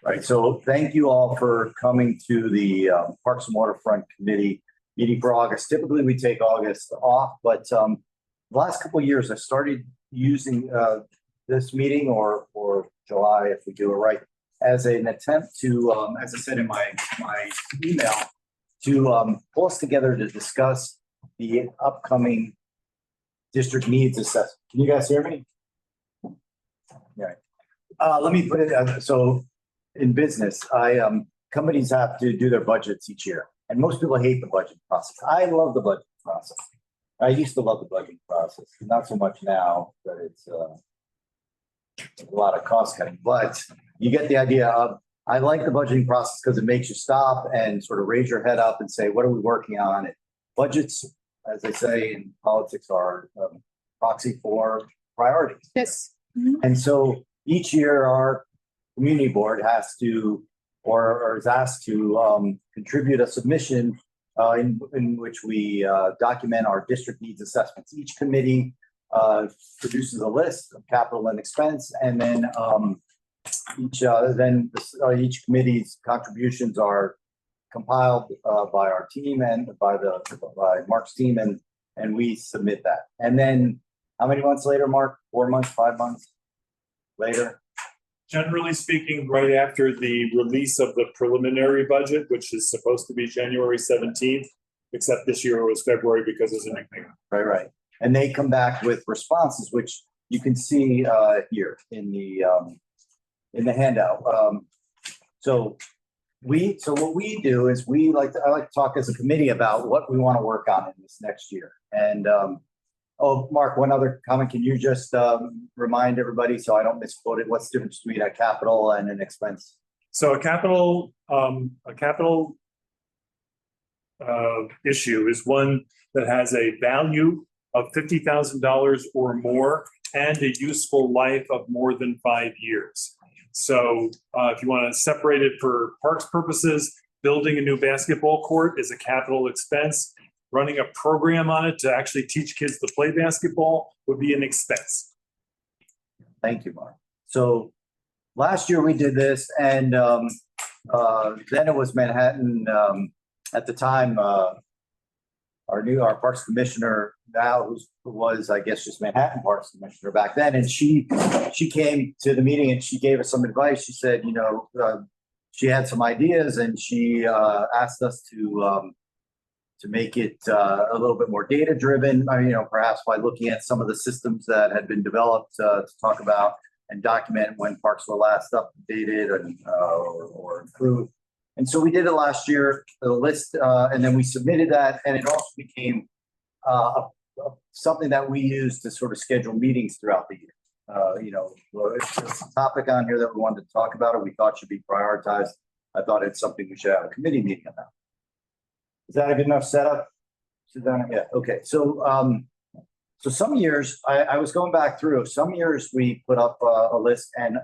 Right. So thank you all for coming to the Parks and Waterfront Committee meeting for August. Typically, we take August off, but the last couple of years, I started using this meeting or July, if we do it right, as an attempt to, as I said in my email, to pull us together to discuss the upcoming district needs assessment. Can you guys hear me? Yeah. Let me put it so in business, companies have to do their budgets each year, and most people hate the budget process. I love the budget process. I used to love the budgeting process, not so much now that it's a lot of cost cutting, but you get the idea of, I like the budgeting process because it makes you stop and sort of raise your head up and say, what are we working on? Budgets, as they say in politics, are proxy for priorities. Yes. And so each year our community board has to, or is asked to contribute a submission in which we document our district needs assessments. Each committee produces a list of capital and expense, and then each committee's contributions are compiled by our team and by Mark's team, and we submit that. And then how many months later, Mark? 4 months, 5 months later? Generally speaking, right after the release of the preliminary budget, which is supposed to be January 17th, except this year it was February because it's a nickname. Right. And they come back with responses, which you can see here in the handout. So what we do is I like to talk as a committee about what we want to work on in this next year. And Mark, one other comment. Can you just remind everybody so I don't misquote it? What's the difference between a capital and an expense? So a capital issue is one that has a value of $50,000 or more and a useful life of more than 5 years. So if you want to separate it for parks purposes, building a new basketball court is a capital expense. Running a program on it to actually teach kids to play basketball would be an expense. Thank you, Mark. So last year we did this, and then it was Manhattan. At the time, our Parks Commissioner now, who was, I guess, just Manhattan Parks Commissioner back then, and she came to the meeting and she gave us some advice. She said, she had some ideas, and she asked us to make it a little bit more data driven, perhaps by looking at some of the systems that had been developed to talk about and document when parks were last updated and or improved. And so we did it last year, the list, and then we submitted that, and it also became something that we use to sort of schedule meetings throughout the year. It's a topic on here that we wanted to talk about, or we thought should be prioritized. I thought it's something we should have a committee meeting about. Is that a good enough setup? Yeah. Okay. So some years I was going back through. Some years we put up a list, and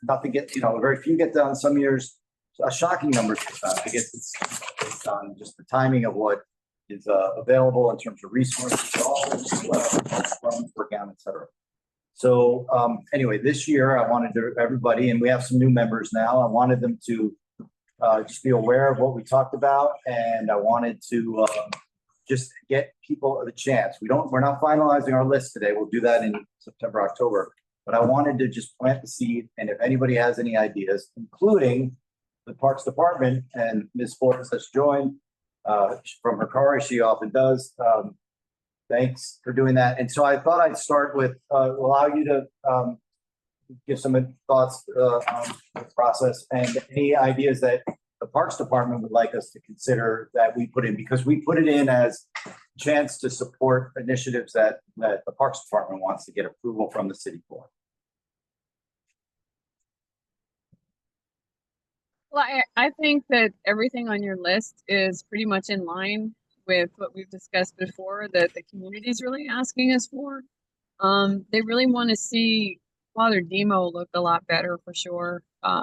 nothing gets. Very few get done. Some years a shocking number gets done. I guess it's based on just the timing of what is available in terms of resources, funds, work out, etc. So anyway, this year I wanted everybody, and we have some new members now. I wanted them to just be aware of what we talked about, and I wanted to just get people the chance. We're not finalizing our list today. We'll do that in September, October. But I wanted to just plant the seed, and if anybody has any ideas, including the Parks Department, and Ms. Flores has joined from her car, as she often does. Thanks for doing that. And so I thought I'd start with allow you to give some thoughts on the process and any ideas that the Parks Department would like us to consider that we put in, because we put it in as a chance to support initiatives that the Parks Department wants to get approval from the city for. Well, I think that everything on your list is pretty much in line with what we've discussed before, that the community is really asking us for. They really want to see Father Demo look a lot better for sure.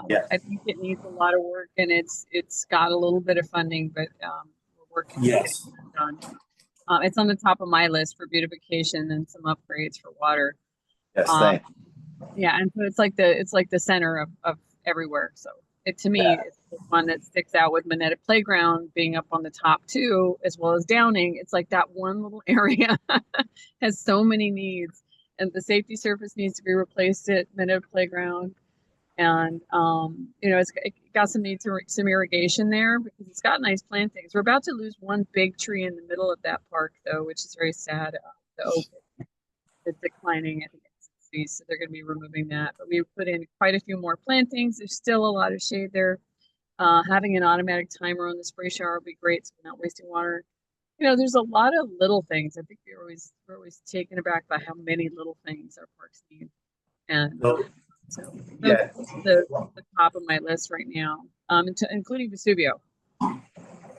Yes. I think it needs a lot of work, and it's got a little bit of funding, but we're working to get it done. It's on the top of my list for beautification and some upgrades for water. Yes, thank you. Yeah, and so it's like the center of everywhere. So to me, it's the one that sticks out with Minetta Playground being up on the top too, as well as Downing. It's like that one little area has so many needs, and the safety surface needs to be replaced at Minetta Playground. And it got some need to some irrigation there because it's got nice plantings. We're about to lose one big tree in the middle of that park though, which is very sad. The oak is declining. I think it's 60, so they're going to be removing that. But we put in quite a few more plantings. There's still a lot of shade there. Having an automatic timer on the spray shower would be great, so we're not wasting water. There's a lot of little things. I think we're always taken aback by how many little things our parks need. And so Yeah. the top of my list right now, including Vesuvio.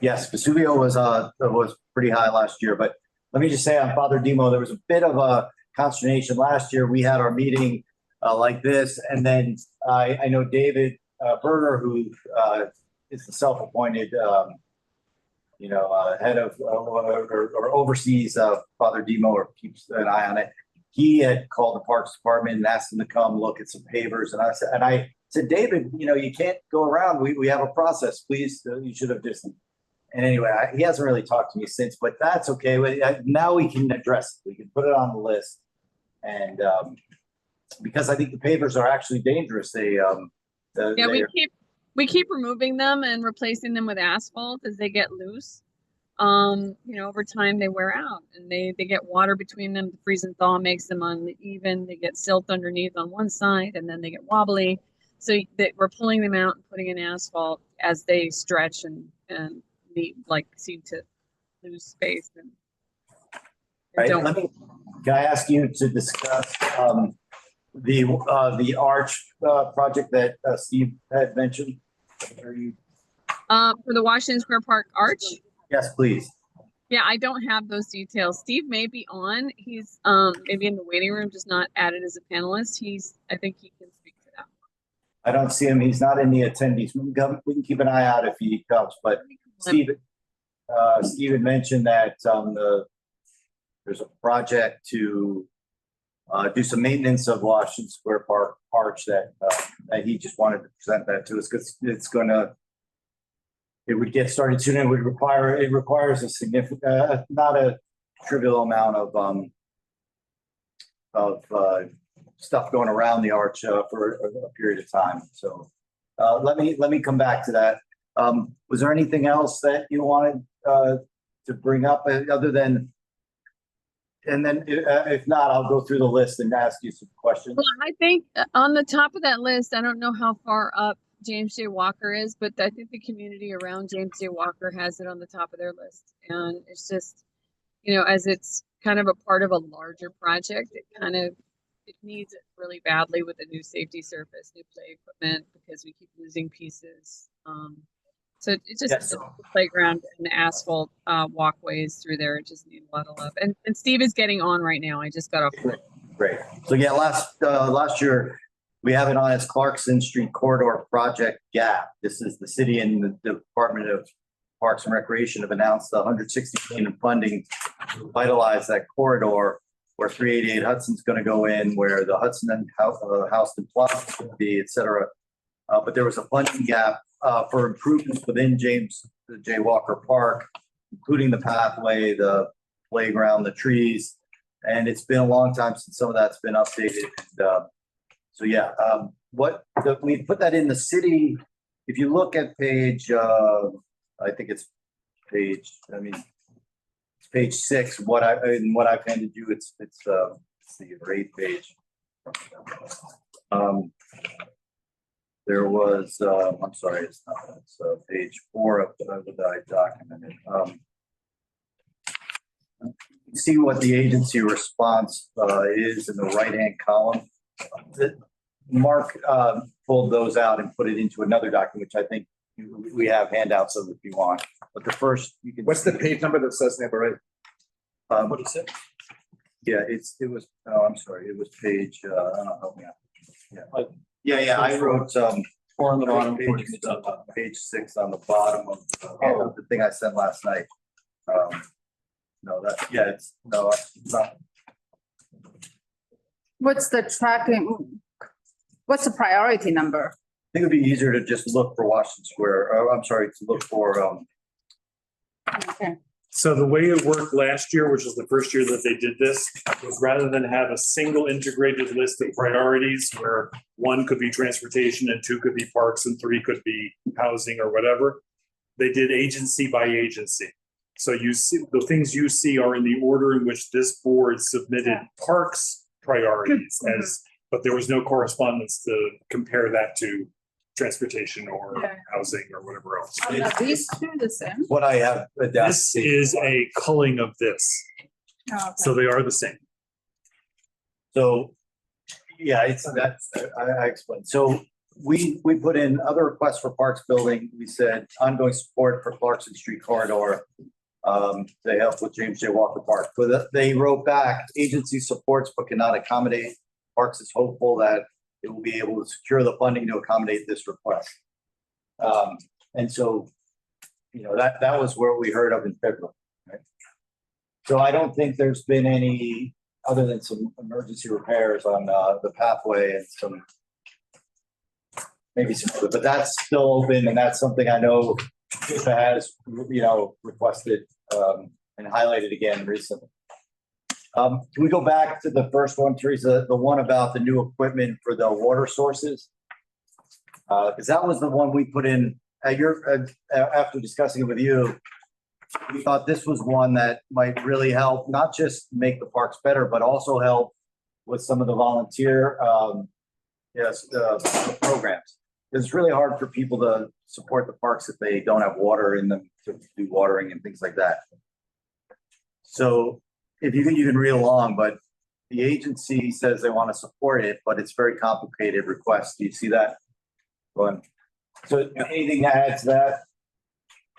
Yes, Vesuvio was pretty high last year, but let me just say on Father Demo, there was a bit of a consternation last year. We had our meeting like this, and then I know David Berger, who is the self-appointed, head of or oversees Father Demo or keeps an eye on it. He had called the Parks Department and asked them to come look at some pavers, and I said, David, you can't go around. We have a process. Please, you should have just. And anyway, he hasn't really talked to me since, but that's okay. Now we can address it. We can put it on the list, and because I think the pavers are actually dangerous. We keep removing them and replacing them with asphalt as they get loose. Over time they wear out and they get water between them. The freeze and thaw makes them uneven. They get silt underneath on one side and then they get wobbly. So we're pulling them out and putting in asphalt as they stretch and seem to lose space. Can I ask you to discuss the arch project that Steve had mentioned? For the Washington Square Park arch? Yes, please. Yeah, I don't have those details. Steve may be on. He's maybe in the waiting room, just not added as a panelist. I think he can speak to that. I don't see him. He's not in the attendees. We can keep an eye out if he comes. But Steve had mentioned that there's a project to do some maintenance of Washington Square Park arch that he just wanted to present that to us because it would get started soon. It requires a significant, not a trivial amount of stuff going around the arch for a period of time. So let me come back to that. Was there anything else that you wanted to bring up other than? And then if not, I'll go through the list and ask you some questions. Well, I think on the top of that list, I don't know how far up James J. Walker is, but I think the community around James J. Walker has it on the top of their list. And it's just, as it's kind of a part of a larger project, it needs it really badly with a new safety surface, new play equipment, because we keep losing pieces. So it just the playground and the asphalt walkways through there. It just need a lot of love. And Steve is getting on right now. I just got off. Great. So yeah, last year we have it on as Clarkson Street Corridor Project GAP. This is the city and the Department of Parks and Recreation have announced $160 million in funding to revitalize that corridor where 388 Hudson's going to go in, where the Hudson and Houston Plaza is going to be, et cetera. But there was a funding gap for improvements within James J. Walker Park, including the pathway, the playground, the trees. And it's been a long time since some of that's been updated. We put that in the city. If you look at page, I think it's page 6. What I've handed you, it's the 8th page. There was, I'm sorry, it's not, it's page 4 of the documented. See what the agency response is in the right-hand column. Mark pulled those out and put it into another document, which I think we have handouts of if you want. But the first, you can. What's the page number that says number 8? What is it? Yeah, it was. Oh, I'm sorry. It was page. Help me out. Yeah. I wrote 4 on the bottom. Page 6 on the bottom of the thing I sent last night. It's not. What's the tracking? What's the priority number? think it'd be easier to just look for Washington Square, I'm sorry, to look for, Okay. So the way it worked last year, which was the first year that they did this, was rather than have a single integrated list of priorities where one could be transportation and two could be parks and three could be housing or whatever, they did agency by agency. So you see, the things you see are in the order in which this board submitted parks priorities as, but there was no correspondence to compare that to transportation or housing or whatever else. Are these two the same? what I have. This is a culling of this, Oh, okay. so they are the same. So, yeah, that's, I explained. So we put in other requests for parks building. We said ongoing support for Clarkson Street corridor. They help with James J. Walker Park, but they wrote back, agency supports but cannot accommodate. Parks is hopeful that it will be able to secure the funding to accommodate this request. And so, that was where we heard of in February. Right? So I don't think there's been any, other than some emergency repairs on the pathway and maybe some other, but that's still open, and that's something I know Tricia has, requested and highlighted again recently. Can we go back to the first one, Teresa, the one about the new equipment for the water sources? Because that was the one we put in after discussing it with you. We thought this was one that might really help, not just make the parks better, but also help with some of the volunteer programs. It's really hard for people to support the parks if they don't have water in them to do watering and things like that. So if you can read along, but the agency says they want to support it, but it's very complicated request. Do you see that? Go on. So anything to add to that,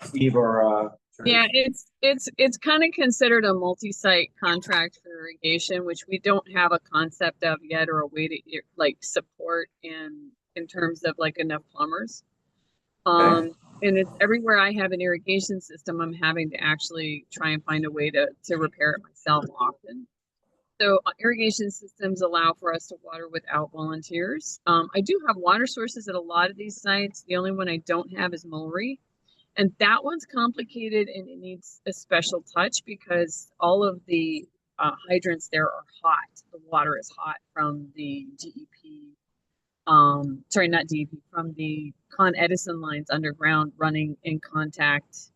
Steve or? Yeah, it's kind of considered a multi-site contract for irrigation, which we don't have a concept of yet or a way to support in terms of enough plumbers. And it's everywhere I have an irrigation system, I'm having to actually try and find a way to repair it myself often. So irrigation systems allow for us to water without volunteers. I do have water sources at a lot of these sites. The only one I don't have is Mulry. And that one's complicated and it needs a special touch because all of the hydrants there are hot. The water is hot from the DEP. Sorry, not DEP, from the Con Edison lines underground running in contact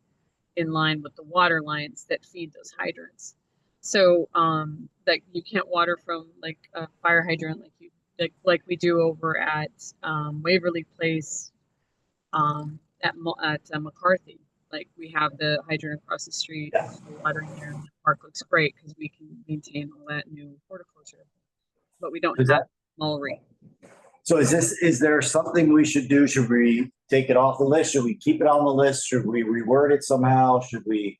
in line with the water lines that feed those hydrants. So that you can't water from a fire hydrant like we do over at Waverly Place at McCarthy. We have the hydrant across the street, watering there, and the park looks great because we can maintain all that new horticulture. But we don't have Mulry. So is there something we should do? Should we take it off the list? Should we keep it on the list? Should we reword it somehow? Should we?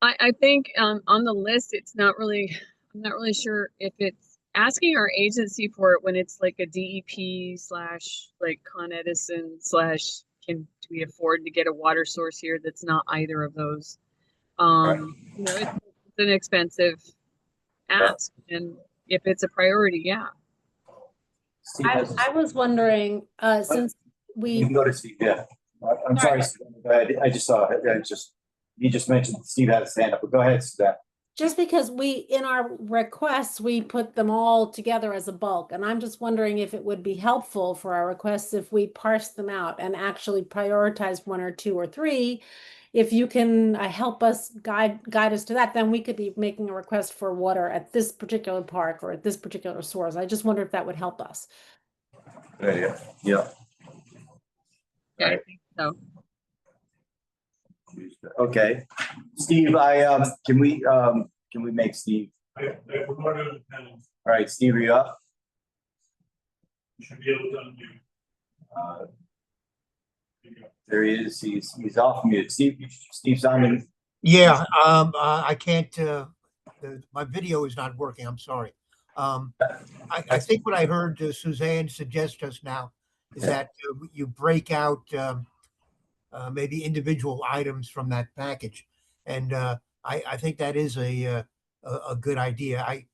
I think on the list, I'm not really sure if it's asking our agency for it when it's like a DEP / Con Edison / do we afford to get a water source here that's not either of those? It's an expensive ask, and if it's a priority, yeah. Steve I was wondering, since you can we, go to Steve. Yeah, I'm sorry. Steve, go ahead. I just saw it. You just mentioned Steve had a stand up, but go ahead, Steve. just because in our requests, we put them all together as a bulk. And I'm just wondering if it would be helpful for our requests if we parse them out and actually prioritize 1 or 2 or 3. If you can help us guide us to that, then we could be making a request for water at this particular park or at this particular source. I just wonder if that would help us. Yeah. Yeah, I think so. Okay, Steve. Can we make Steve? I promoted him. All right, Steve, are you up? You should be able to unmute. There he is. He's off mute. Steve Simon. Yeah, I can't, my video is not working. I'm sorry. I think what I heard Suzanne suggest just now is that you break out maybe individual items from that package. And I think that is a good idea.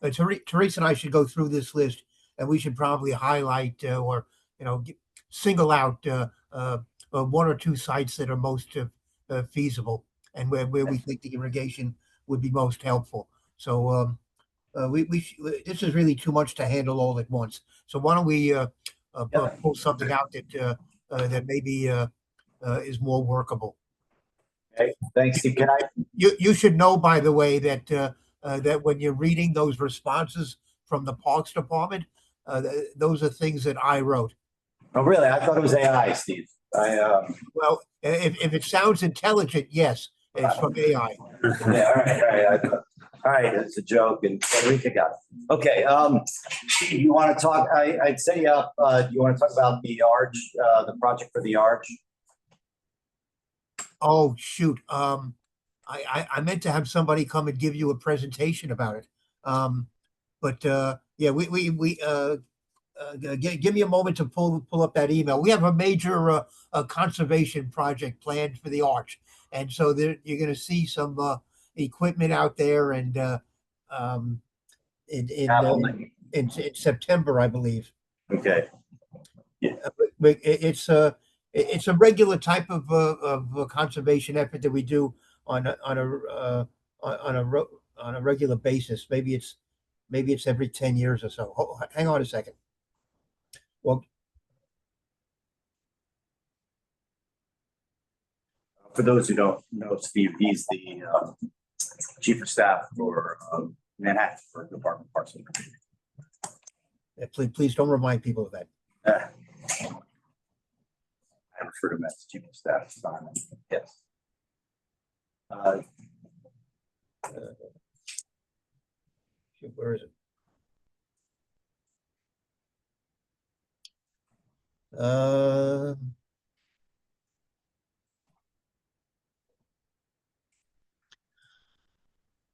Teresa and I should go through this list and we should probably highlight or, single out one or two sites that are most feasible and where we think the irrigation would be most helpful. So this is really too much to handle all at once. So why don't we pull something out that maybe is more workable. Okay, thanks, Steve. Can I, You should know, by the way, that that when you're reading those responses from the Parks Department, those are things that I wrote. oh, really? I thought it was AI, Steve. Well, if it sounds intelligent, yes, it's from AI. Yeah, all right, it's a joke and Federica got it. Okay, Steve, you want to talk, I'd say, do you want to talk about the arch, the project for the arch? Oh, shoot. I meant to have somebody come and give you a presentation about it. But yeah, give me a moment to pull up that email. We have a major conservation project planned for the arch, and so you're going to see some equipment out there, and in September, I believe. Okay. But it's a regular type of conservation effort that we do on a regular basis. Maybe it's every 10 years or so. Hang on a second. Well, for those who don't know Steve, he's the chief of staff for Manhattan for the Department of Parks and Recreation. please don't remind people of that. I refer to him as chief of staff. Yes. Where is it?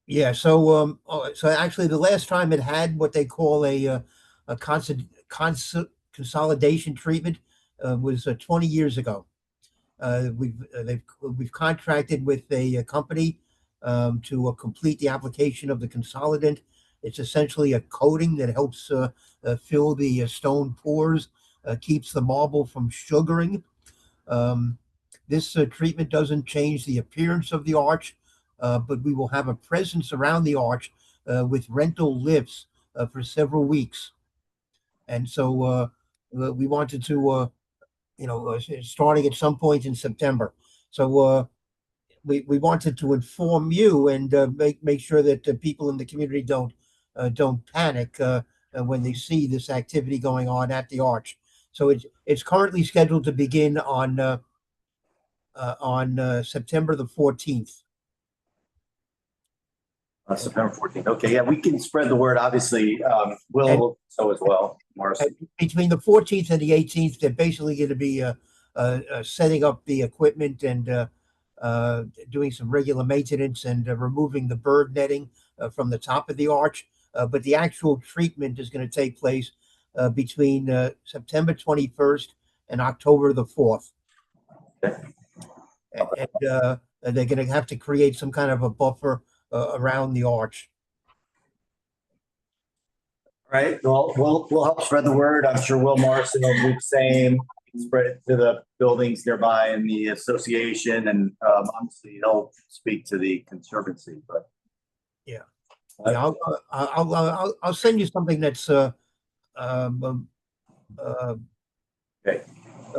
Yeah, so so actually the last time it had what they call a consolidation treatment was 20 years ago. We've contracted with a company to complete the application of the consolidant. It's essentially a coating that helps fill the stone pores, keeps the marble from sugaring. This treatment doesn't change the appearance of the arch, but we will have a presence around the arch with rental lifts for several weeks. And so we wanted to, starting at some point in September. So we wanted to inform you and make sure that the people in the community don't panic when they see this activity going on at the arch. So it's currently scheduled to begin on September the 14th. September 14th. Okay, yeah, we can spread the word. Obviously, Will so as well. Marcy. Between the 14th and the 18th, they're basically going to be setting up the equipment and doing some regular maintenance and removing the bird netting from the top of the arch. But the actual treatment is going to take place between September 21st and October the 4th. Okay. And they're going to have to create some kind of a buffer around the arch. All right. Well, we'll help spread the word. I'm sure Will Morrison will do the same. Spread it to the buildings nearby in the association, and obviously he'll speak to the conservancy. But yeah, I'll send you something that's okay,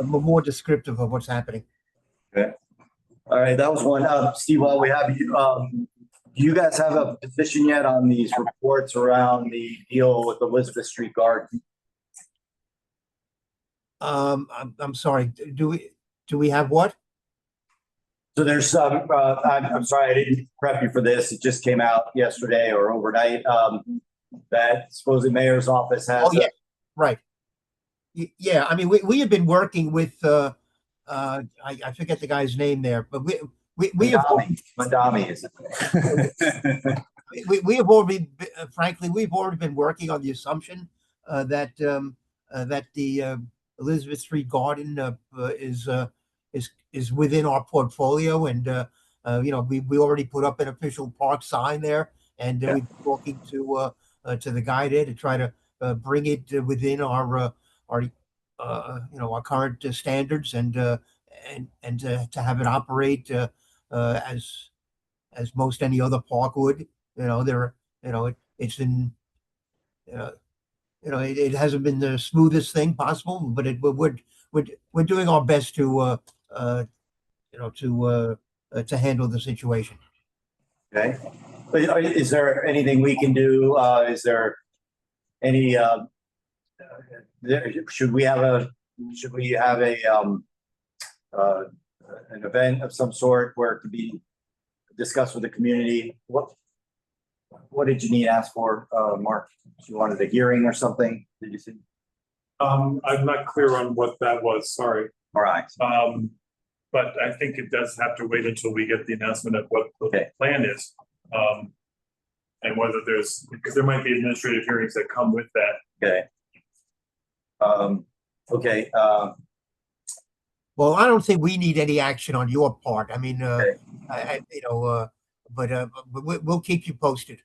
more descriptive of what's happening. Okay. All right, that was one. Steve, while we have you, do you guys have a position yet on these reports around the deal with Elizabeth Street Garden? I'm sorry. Do we have what? So there's some. I'm sorry, I didn't prep you for this. It just came out yesterday or overnight. That supposedly mayor's office has. Oh yeah, right. Yeah, I mean we have been working with. I forget the guy's name there, but we have. Madami is it? We have already, frankly, we've already been working on the assumption that the Elizabeth Street Garden is within our portfolio, and we already put up an official park sign there, and we've been talking to the guy there to try to bring it within our our current standards and to have it operate as most any other park would. It's in it hasn't been the smoothest thing possible, but we're doing our best to handle the situation. Okay. Is there anything we can do? Is there any, should we have a an event of some sort where it could be discussed with the community? What did Janine ask for, Mark? She wanted a hearing or something? Did you see? I'm not clear on what that was, sorry. All right. But I think it does have to wait until we get the announcement of what the Okay. plan is. And whether because there might be administrative hearings that come with that. Okay. Okay. Well, I don't think we need any action on your part. I mean, Okay. but we'll keep you posted.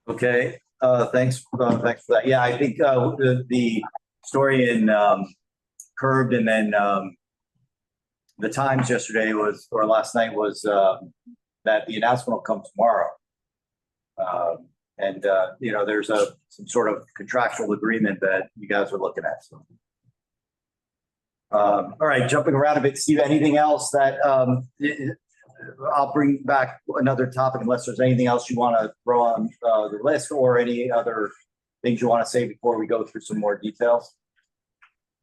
Okay. Thanks for that. Yeah, I think the story in Curbed and then the Times yesterday or last night was that the announcement will come tomorrow. And there's some sort of contractual agreement that you guys are looking at. So, all right, jumping around a bit, Steve. Anything else that I'll bring back another topic unless there's anything else you want to throw on the list or any other things you want to say before we go through some more details.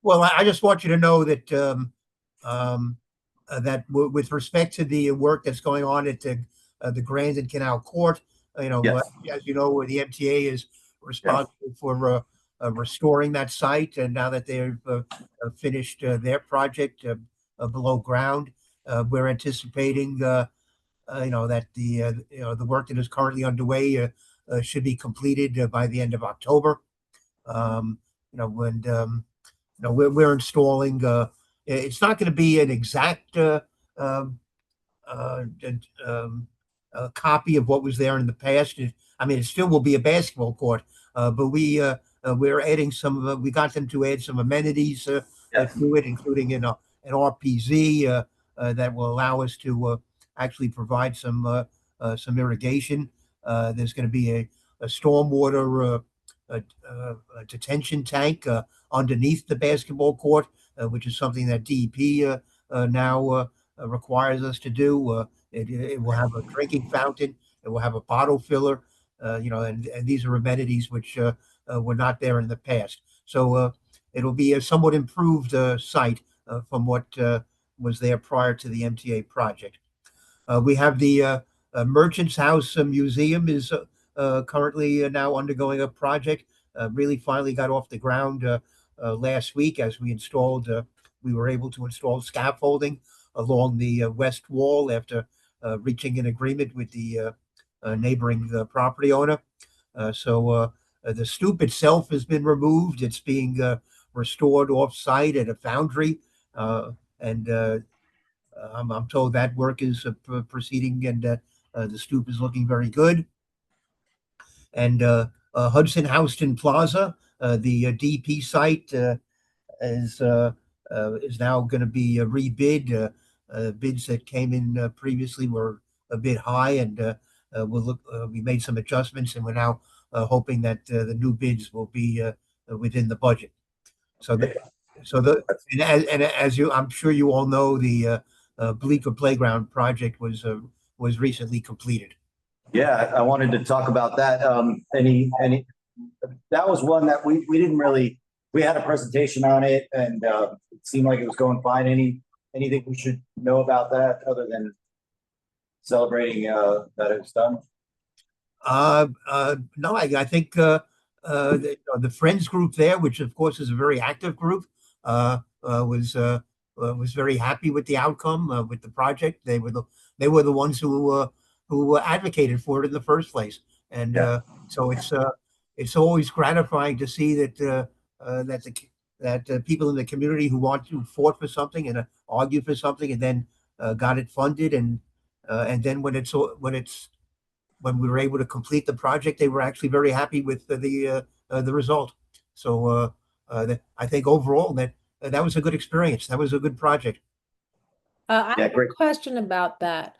Well, I just want you to know that with respect to the work that's going on at the Grand and Canal Court, Yes. as you know, the MTA is responsible for restoring that site, and now that they've finished their project below ground, we're anticipating that the work that is currently underway should be completed by the end of October. We're installing. It's not going to be an exact copy of what was there in the past. It still will be a basketball court, but we're adding some. We got them to add some amenities to it, including an RPZ that will allow us to actually provide some irrigation. There's going to be a stormwater detention tank underneath the basketball court, which is something that DEP now requires us to do. It will have a drinking fountain. It will have a bottle filler. And these are amenities which were not there in the past. So it'll be a somewhat improved site from what was there prior to the MTA project. We have the Merchants House Museum is currently now undergoing a project. Really finally got off the ground last week as we were able to install scaffolding along the west wall after reaching an agreement with the neighboring property owner. So the stoop itself has been removed. It's being restored off-site at a foundry, and I'm told that work is proceeding, and the stoop is looking very good. And Hudson Houston Plaza, the DP site, is now going to be rebid. Bids that came in previously were a bit high, and we made some adjustments, and we're now hoping that the new bids will be within the budget. I'm sure you all know, the Bleecker Playground project was recently completed. Yeah, I wanted to talk about that. That was one that we didn't really. We had a presentation on it, and it seemed like it was going fine. Anything we should know about that other than celebrating that it's done? No, I think the Friends group there, which of course is a very active group, was very happy with the outcome with the project. They were the ones who advocated for it in the first place, and so it's always gratifying to see that people in the community who fought for something and argued for something and then got it funded, and then when we were able to complete the project, they were actually very happy with the result. So I think overall that was a good experience. That was a good project. I Yeah, have a great. question about that.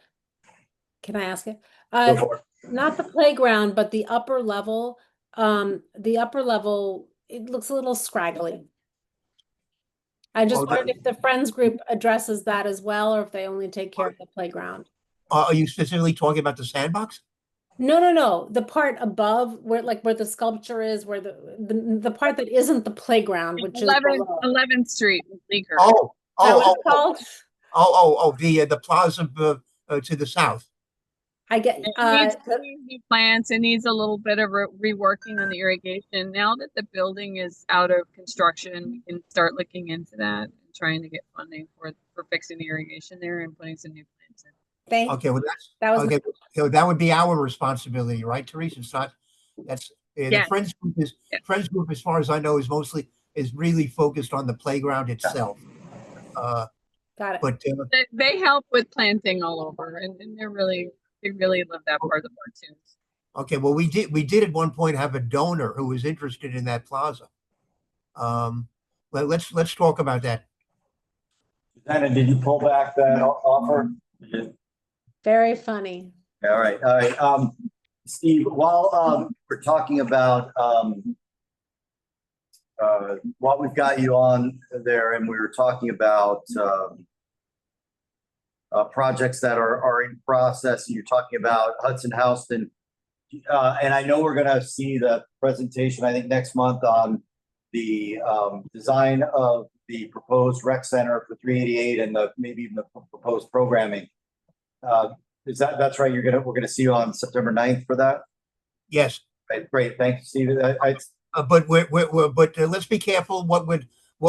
Can I ask it? Go for it. Not the playground, but the upper level. The upper level, it looks a little scraggly. I just Oh, wondered if the Friends group addresses that as well, or if they only take care of the playground. Are you specifically talking about the sandbox? No, no, no. The part above where where the sculpture is, where the part that isn't the playground, which is 11th Street, Bleecker. Oh, Is that what oh, it's called? the plaza to the south. I get It needs new plants. It needs a little bit of reworking on the irrigation. Now that the building is out of construction, we can start looking into that and trying to get funding for fixing the irrigation there and putting some new plants in. thank Okay, well that was okay. That would be our responsibility, right, Teresa? It's not. That's the Yes. Friends group is Yes. Friends group, as far as I know, is really focused on the playground itself. got it. But They help with planting all over, and they really love that part of the park too. okay, well we did at one point have a donor who was interested in that plaza. Let's talk about that. Susanna, did you pull back that offer? Very funny. All right, all right. Steve, while we're talking about what we've got you on there, and we were talking about projects that are in process, and you're talking about Hudson Houston. And I know we're gonna see the presentation, I think, next month on the design of the proposed rec center for 388 and maybe even the proposed programming. That's right? We're gonna see you on September 9th for that? Yes, Right, great, thank you, Steve. but let's be careful. What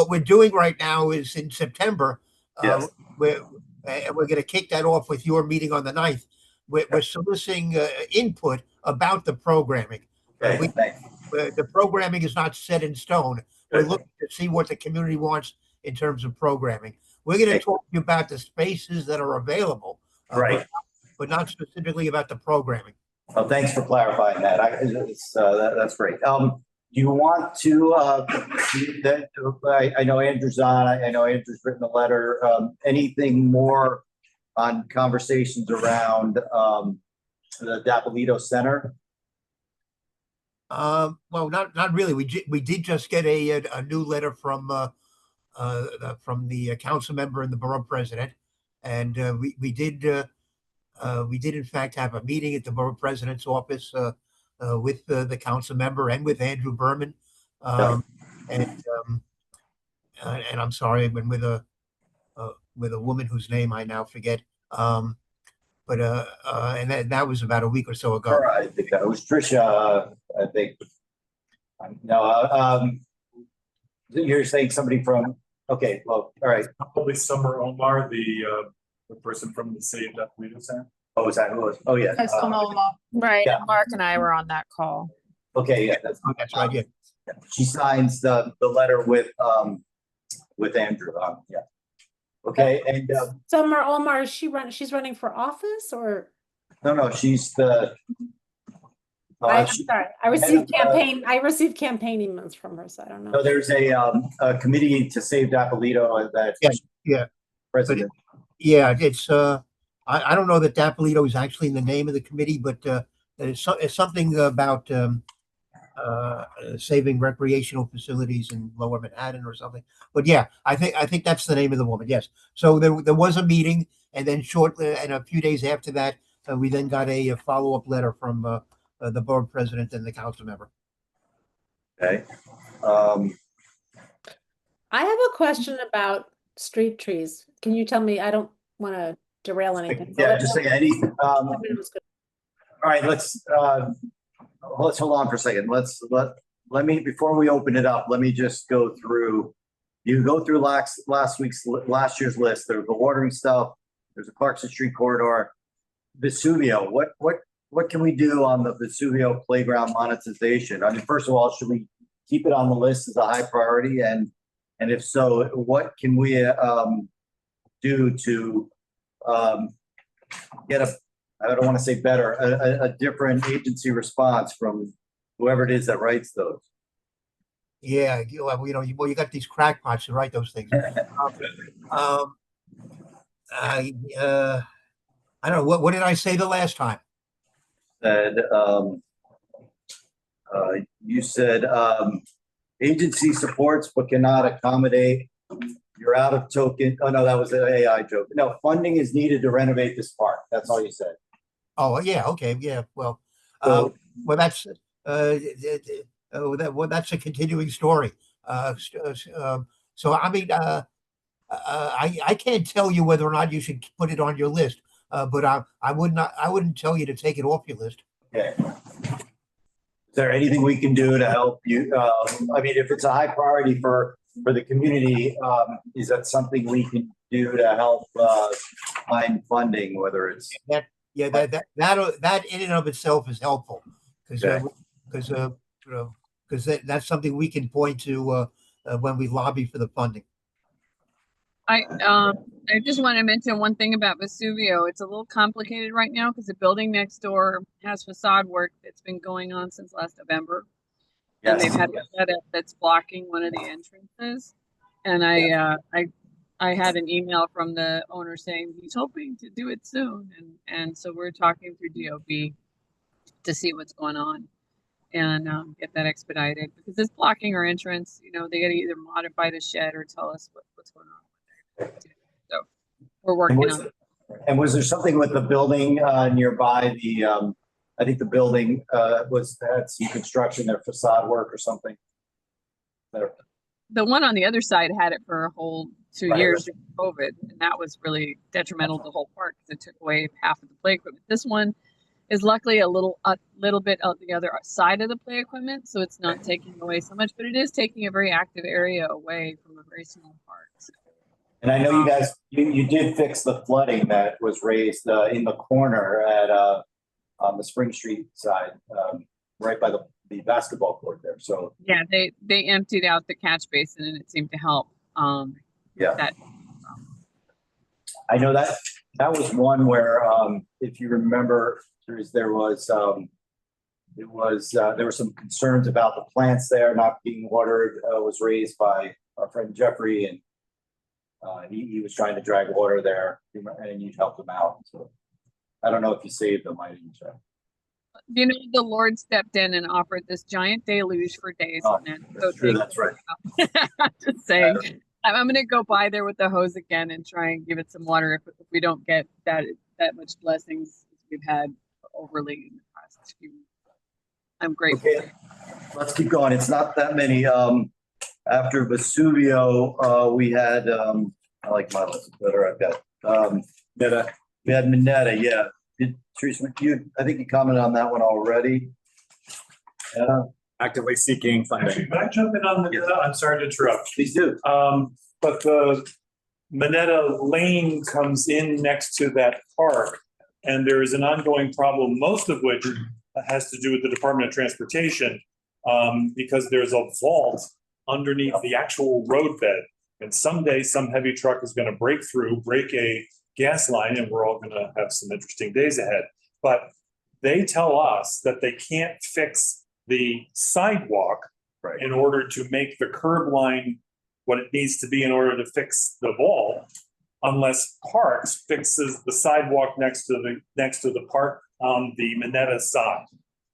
we're doing right now is in September. Yes. We're going to kick that off with your meeting on the 9th. We're soliciting input about the programming. Okay, thanks. The programming is not set in stone. We're Good. looking to see what the community wants in terms of programming. We're going to Okay. talk to you about the spaces that are available, Right. but not specifically about the programming. Well, thanks for clarifying that. That's great. Do you want to, I know Andrew's on, I know Andrew's written a letter. Anything more on conversations around the Dapolito Center? Well, not really. We did just get a new letter from the council member and the borough president, and we did in fact have a meeting at the borough president's office with the council member and with Andrew Berman, and I'm sorry, I've been with a woman whose name I now forget. But and that was about a week or so ago. Sure, I think that was Tricia. I think. No, you're saying somebody from. Okay, well, all right. Probably Summer Omar, the person from the Save Dapolito Center. Oh, is that who it was? Oh, yeah. That's Kamala. Right, Yeah. and Mark and I were on that call. Okay, yeah, that's right. Yeah. She signs the letter with Andrew. Yeah. Okay, and Summer Omar, she's running for office, or no, she's the. I'm sorry. I received campaign emails from her, so I don't know. No, there's a committee to save Dapolito that. Yeah. President. Yeah, it's I don't know that Dapolito is actually in the name of the committee, but it's something about saving recreational facilities in Lower Manhattan or something. But yeah, I think that's the name of the woman. Yes. So there was a meeting, and then shortly, and a few days after that, we then got a follow-up letter from the board president and the council member. Okay. I have a question about street trees. Can you tell me? I don't want to derail anything. Yeah, just say any. All right, let's hold on for a second. Let me, before we open it up, let me just go through. You go through last year's list. There's the watering stuff. There's a Clarkson Street corridor. Vesuvio. What can we do on the Vesuvio playground monetization? I mean, first of all, should we keep it on the list as a high priority? And if so, what can we do to get I don't want to say better, a different agency response from whoever it is that writes those? Yeah, you got these crackpots who write those things. Um, I I don't know, what did I say the last time? Said, you said, agency supports but cannot accommodate. You're out of token. Oh, no, that was an AI joke. No, funding is needed to renovate this park. That's all you said. Oh, yeah, okay, yeah, well, So- well, that's a continuing story. So I mean, I can't tell you whether or not you should put it on your list, but I wouldn't tell you to take it off your list. Okay. Is there anything we can do to help you? I mean, if it's a high priority for the community, is that something we can do to help, find funding, whether it's? Yeah, that in and of itself is helpful because that's something we can point to when we lobby for the funding. I just want to mention one thing about Vesuvio. It's a little complicated right now because the building next door has facade work that's been going on since last November. And they've had a setup that's blocking one of the entrances. And I had an email from the owner saying he's hoping to do it soon. And so we're talking through DOB to see what's going on and get that expedited because it's blocking our entrance. You know, they got to either modify the shed or tell us what's going on. So we're working on it. And was there something with the building nearby? I think the building had some construction, their facade work or something. The one on the other side had it for a whole 2 years during COVID, and that was really detrimental to the whole park because it took away half of the play equipment. This one is luckily a little bit out the other side of the play equipment, so it's not taking away so much, but it is taking a very active area away from a very small park. So. And I know you guys, you did fix the flooding that was raised in the corner at on the Spring Street side, right by the basketball court there. So yeah, they emptied out the catch basin and it seemed to help. Yeah, I know that was one where if you remember, there were some concerns about the plants there not being watered. Was raised by our friend Jeffrey, and he was trying to drag water there, and you helped him out. So I don't know if you saved them. I didn't check. You know, the Lord stepped in and offered this giant deluge for days on it. So That's true. That's right. Just saying, I'm going to go by there with the hose again and try and give it some water if we don't get that much blessings we've had overly in the past few weeks. I'm grateful. Okay. Let's keep going. It's not that many. After Vesuvio, we had I like my list better. I've got Minetta. We had Minetta. Yeah. Did Teresa, I think you commented on that one already. Actively seeking funding. Can I jump in on Minetta? I'm sorry to interrupt. Please do. But the Minetta Lane comes in next to that park, and there is an ongoing problem, most of which has to do with the Department of Transportation, because there's a vault underneath the actual roadbed. And someday some heavy truck is going to break a gas line, and we're all going to have some interesting days ahead. But they tell us that they can't fix the sidewalk in order to make the curb line what it needs to be in order to fix the vault, unless Parks fixes the sidewalk next to the park on the Minetta side.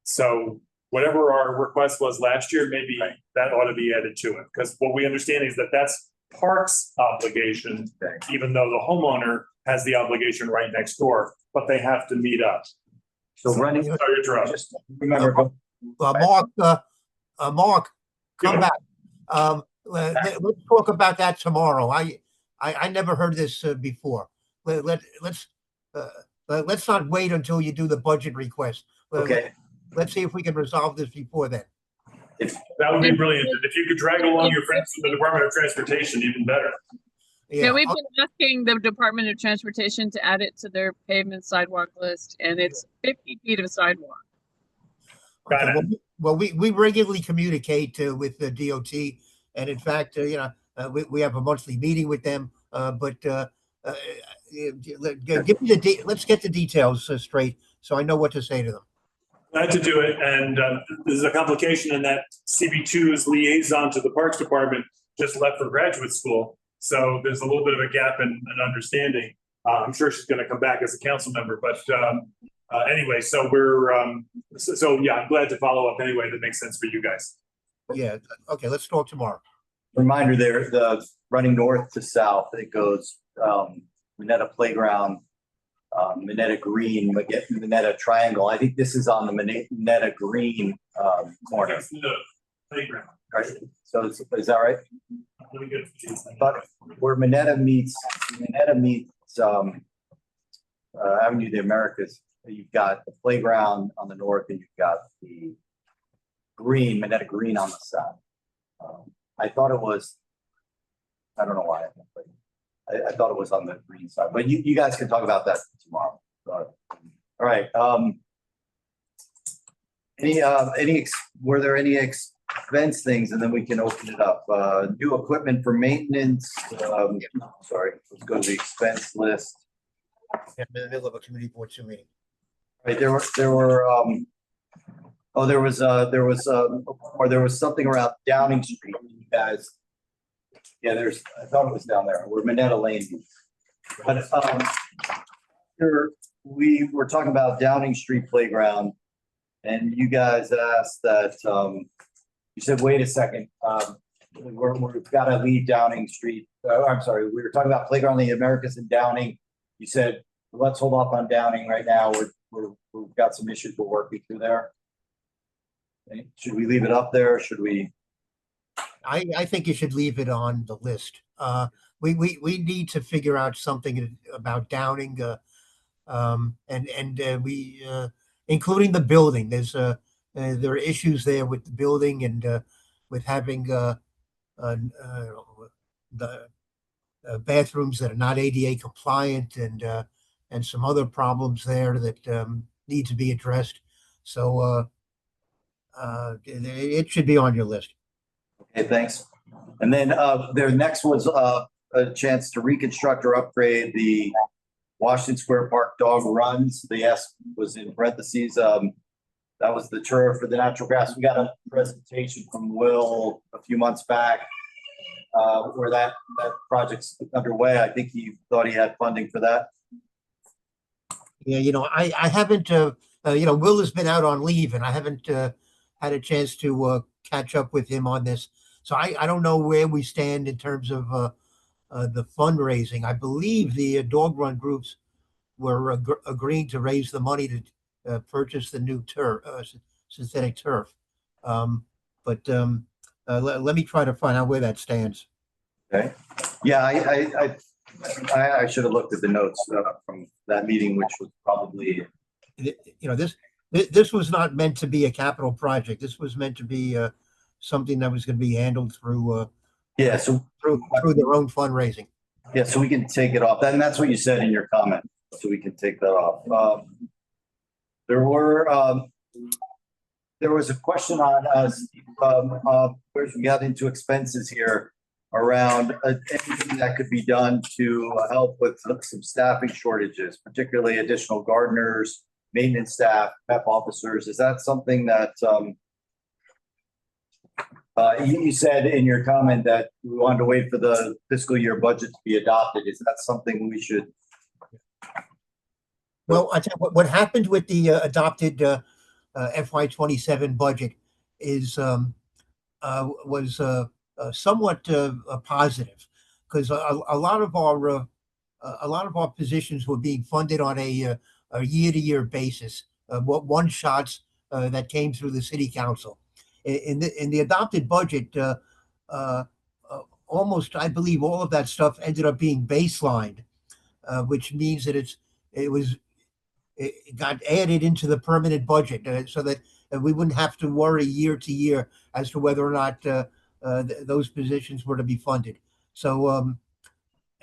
So whatever our request was last year, maybe that ought to be added to it, because what we understand is that that's Parks' obligation, even though the homeowner has the obligation right next door, but they have to meet up. So running. Sorry to interrupt. Just remember. Mark, come back. Let's talk about that tomorrow. I never heard this before. Let's not wait until you do the budget request. Okay. Let's see if we can resolve this before then. That would be brilliant. If you could drag along your friends from the Department of Transportation, even better. Yeah, we've been asking the Department of Transportation to add it to their pavement sidewalk list, and it's 50 feet of sidewalk. Got it. Well, we regularly communicate with the DOT, and in fact, we have a monthly meeting with them. But give me let's get the details straight, so I know what to say to them. Glad to do it, and there's a complication in that CB2's liaison to the Parks Department just left for graduate school. So there's a little bit of a gap in understanding. I'm sure she's gonna come back as a council member, but anyway, so we're, so yeah, I'm glad to follow up anyway. That makes sense for you guys. Yeah, okay, let's talk tomorrow. Reminder there, the running north to south, it goes, Minetta Playground, Minetta Green, Minetta Triangle. I think this is on the Minetta Green, corner. That's the playground. Right. So is that right? Let me get it. But where Minetta meets Avenue of the Americas, you've got the playground on the north and you've got the green, Minetta Green on the south. I thought it was, I don't know why. I thought it was on the green side, but you guys can talk about that tomorrow. All right. Were there any expense things, and then we can open it up? New equipment for maintenance. Sorry, let's go to the expense list. In the middle of a committee board 2 meeting. Right, there was something around Downing Street, you guys. Yeah, I thought it was down there, where Minetta Lane. But we were talking about Downing Street Playground, and you guys asked that, you said, wait a second, we've got to leave Downing Street. I'm sorry, we were talking about Playground of the Americas in Downing. You said, let's hold off on Downing right now. We've got some issues we're working through there. Okay. Should we leave it up there? Should we? I think you should leave it on the list. We need to figure out something about Downing, including the building. There are issues there with the building and with having the bathrooms that are not ADA compliant and some other problems there that need to be addressed. So it should be on your list. Okay, thanks. And then their next was a chance to reconstruct or upgrade the Washington Square Park dog runs. The S was in parentheses. That was the turf for the natural grass. We got a presentation from Will a few months back where that project's underway. I think he thought he had funding for that. Yeah, I haven't, Will has been out on leave and I haven't had a chance to catch up with him on this. So I don't know where we stand in terms of the fundraising. I believe the dog run groups were agreeing to raise the money to purchase the new turf, synthetic turf. Let me try to find out where that stands. Okay. Yeah, I should have looked at the notes from that meeting, which was probably. This was not meant to be a capital project. This was meant to be something that was going to be handled through through their own fundraising. Yeah, so we can take it off. And that's what you said in your comment. So we can take that off. There was a question on us where we got into expenses here around anything that could be done to help with some staffing shortages, particularly additional gardeners, maintenance staff, PEP officers. Is that something that you said in your comment that we wanted to wait for the fiscal year budget to be adopted? Is that something we should? Well, I tell you what happened with the adopted FY27 budget is was somewhat positive because a lot of our positions were being funded on a year-to-year basis. One shots that came through the city council. In the adopted budget, almost I believe all of that stuff ended up being baselined, which means that it got added into the permanent budget so that we wouldn't have to worry year to year as to whether or not those positions were to be funded. So,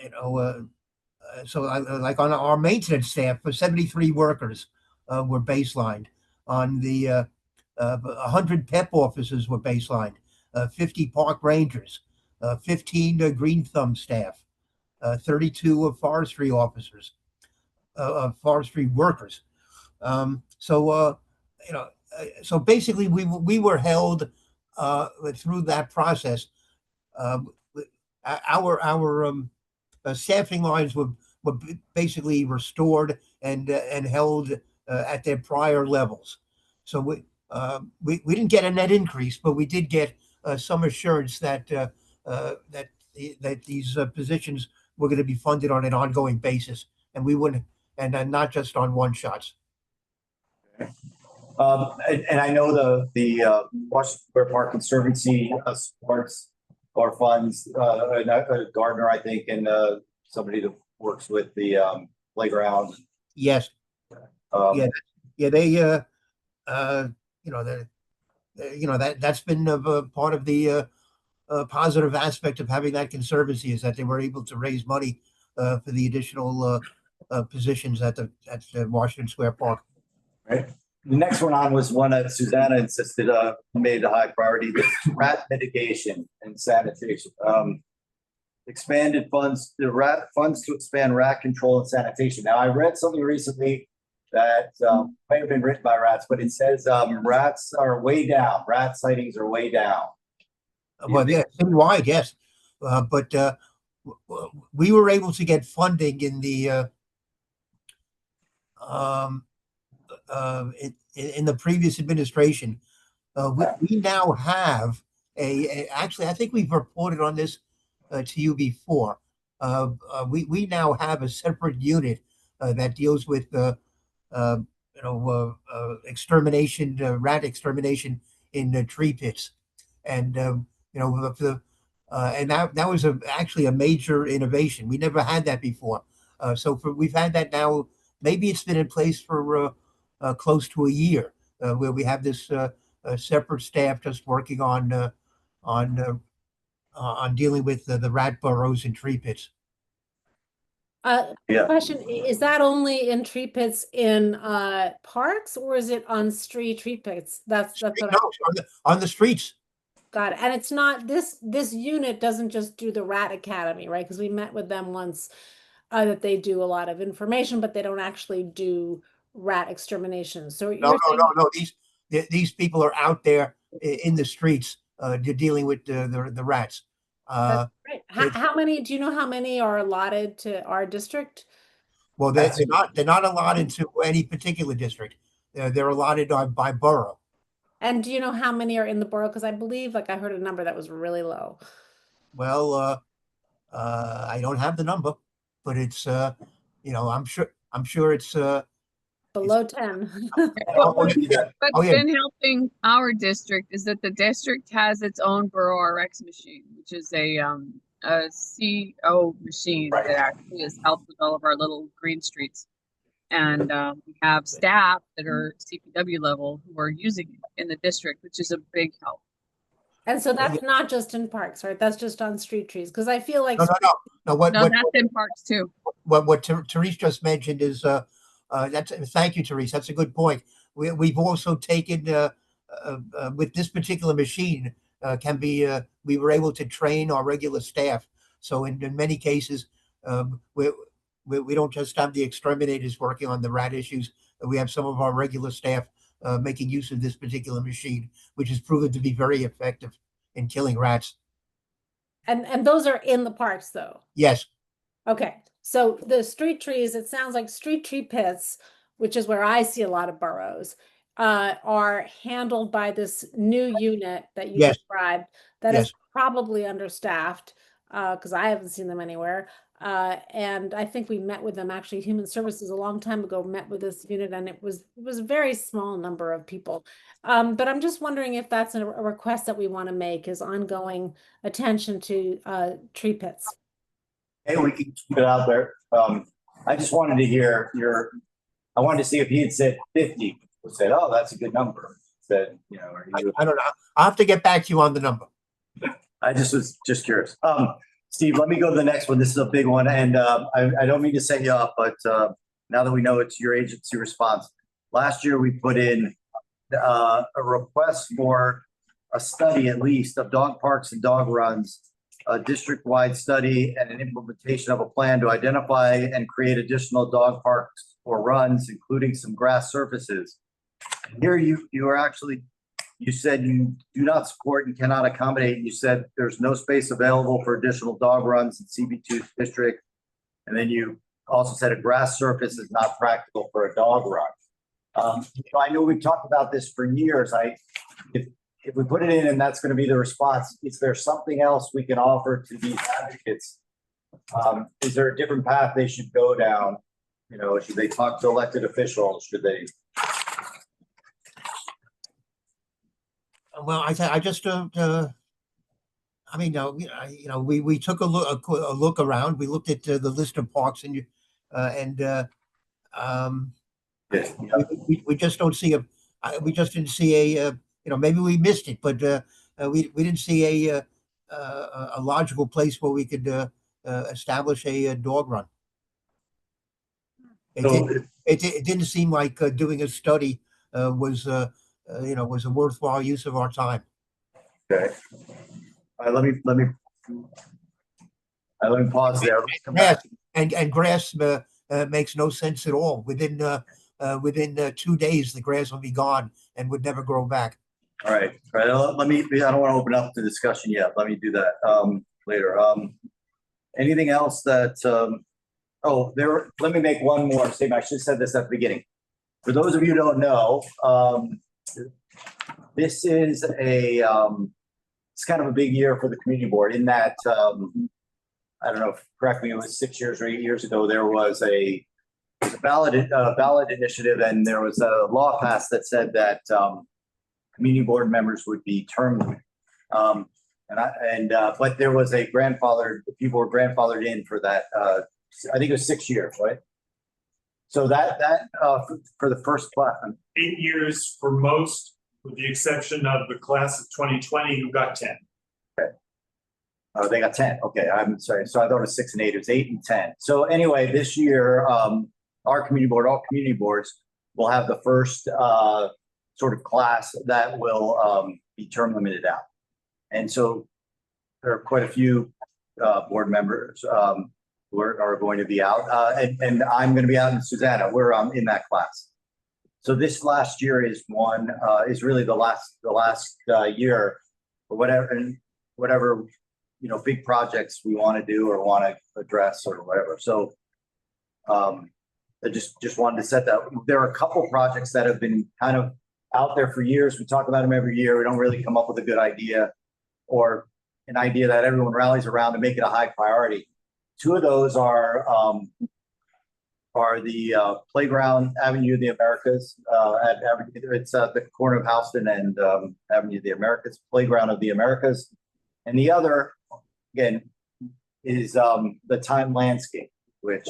like on our maintenance staff, for 73 workers were baselined. On the 100 PEP officers were baselined. 50 park rangers, 15 green thumb staff, 32 of forestry officers, forestry workers. so basically we were held through that process. Our staffing lines were basically restored and held at their prior levels. So we didn't get a net increase, but we did get some assurance that that these positions were going to be funded on an ongoing basis, and we wouldn't, and not just on one shots. And I know the Washington Square Park Conservancy supports our funds, Gardner, I think, and somebody that works with the playground. Yes. Um, Yeah, they that's been a part of the positive aspect of having that conservancy, is that they were able to raise money for the additional positions at the Washington Square Park. Right. The next one on was one that Susanna insisted made a high priority, the rat mitigation and sanitation. Expanded funds, funds to expand rat control and sanitation. Now, I read something recently that might have been written by rats, but it says rats are way down. Rat sightings are way down. Well, yeah, citywide, yes, but we were able to get funding in the in the previous administration. We now have actually, I think we've reported on this to you before. We now have a separate unit that deals with extermination, rat extermination in tree pits, and and that was actually a major innovation. We never had that before. We've had that now. Maybe it's been in place for close to a year, where we have this separate staff just working on dealing with the rat burrows and tree pits. Yeah. Question, is that only in tree pits in parks, or is it on street tree pits? That's what No, on the streets. got it. And it's not this unit doesn't just do the Rat Academy, right? Because we met with them once, that they do a lot of information, but they don't actually do rat extermination. So you're saying No. These people are out there in the streets dealing with the rats. that's right. How many, do you know how many are allotted to our district? Well, they're not allotted to any particular district. They're allotted by borough. And do you know how many are in the borough? Because I believe, like, I heard a number that was really low. Well, I don't have the number, but it's I'm sure it's Below 10. What's Oh, yeah. been helping our district is that the district has its own Borough RX machine, which is a CO machine that actually has helped with all of our little green streets. And we have staff that are CPW level who are using it in the district, which is a big help. And so that's not just in parks, right? That's just on street trees. Because I feel like no. No, that's in parks too. What Therese just mentioned is thank you, Therese. That's a good point. We've also taken with this particular machine we were able to train our regular staff. So in many cases, we don't just have the exterminators working on the rat issues. We have some of our regular staff making use of this particular machine, which has proven to be very effective in killing rats. And those are in the parks, though. Yes. Okay. So the street trees, it sounds like street tree pits, which is where I see a lot of burrows, are handled by this new unit that you Yes. described that Yes. is probably understaffed, because I haven't seen them anywhere. And I think we met with them, actually, Human Services a long time ago met with this unit, and it was a very small number of people. But I'm just wondering if that's a request that we want to make, is ongoing attention to tree pits. Hey, we can keep it out there. I just wanted to hear I wanted to see if he had said 50. We said, oh, that's a good number. Said, I don't know. I'll have to get back to you on the number. I was just curious. Steve, let me go to the next one. This is a big one, and I don't mean to set you up, but now that we know it's your agency response, last year we put in a request for a study, at least, of dog parks and dog runs, a district-wide study and an implementation of a plan to identify and create additional dog parks or runs, including some grass surfaces. Here you are actually, you said you do not support and cannot accommodate. You said there's no space available for additional dog runs in CB2 district. And then you also said a grass surface is not practical for a dog run. I know we've talked about this for years. If we put it in and that's going to be the response, is there something else we can offer to these advocates? Is there a different path they should go down? Should they talk to elected officials? Should they? Well, I just I mean, we took a look around. We looked at the list of parks and we just don't see we just didn't see maybe we missed it, but we didn't see a logical place where we could establish a dog run. It didn't seem like doing a study was a worthwhile use of our time. Okay. All right, let me pause there. And grass makes no sense at all. Within 2 days, the grass will be gone and would never grow back. All right. I don't want to open up the discussion yet. Let me do that later. Anything else that? Let me make one more statement. I should have said this at the beginning. For those of you who don't know, this is it's kind of a big year for the community board in that, I don't know, correct me, it was 6 years or 8 years ago, there was a ballot initiative and there was a law passed that said that community board members would be term limited. But there was people were grandfathered in for that. I think it was 6 years, right? So that for the first class. 8 years for most, with the exception of the class of 2020 who got 10. Okay. Oh, they got 10. Okay, I'm sorry. So I thought it was 6 and 8. It was 8 and 10. So anyway, this year, our community board, all community boards will have the first sort of class that will be term limited out. And so there are quite a few board members who are going to be out, and I'm going to be out in Susanna. We're in that class. So this last year is really the last year or whatever big projects we want to do or want to address or whatever. So I just wanted to set that. There are a couple projects that have been kind of out there for years. We talk about them every year. We don't really come up with a good idea or an idea that everyone rallies around to make it a high priority. Two of those are the playground Avenue of the Americas it's at the corner of Houston and Avenue of the Americas, playground of the Americas, and the other again is the Time Landscape, which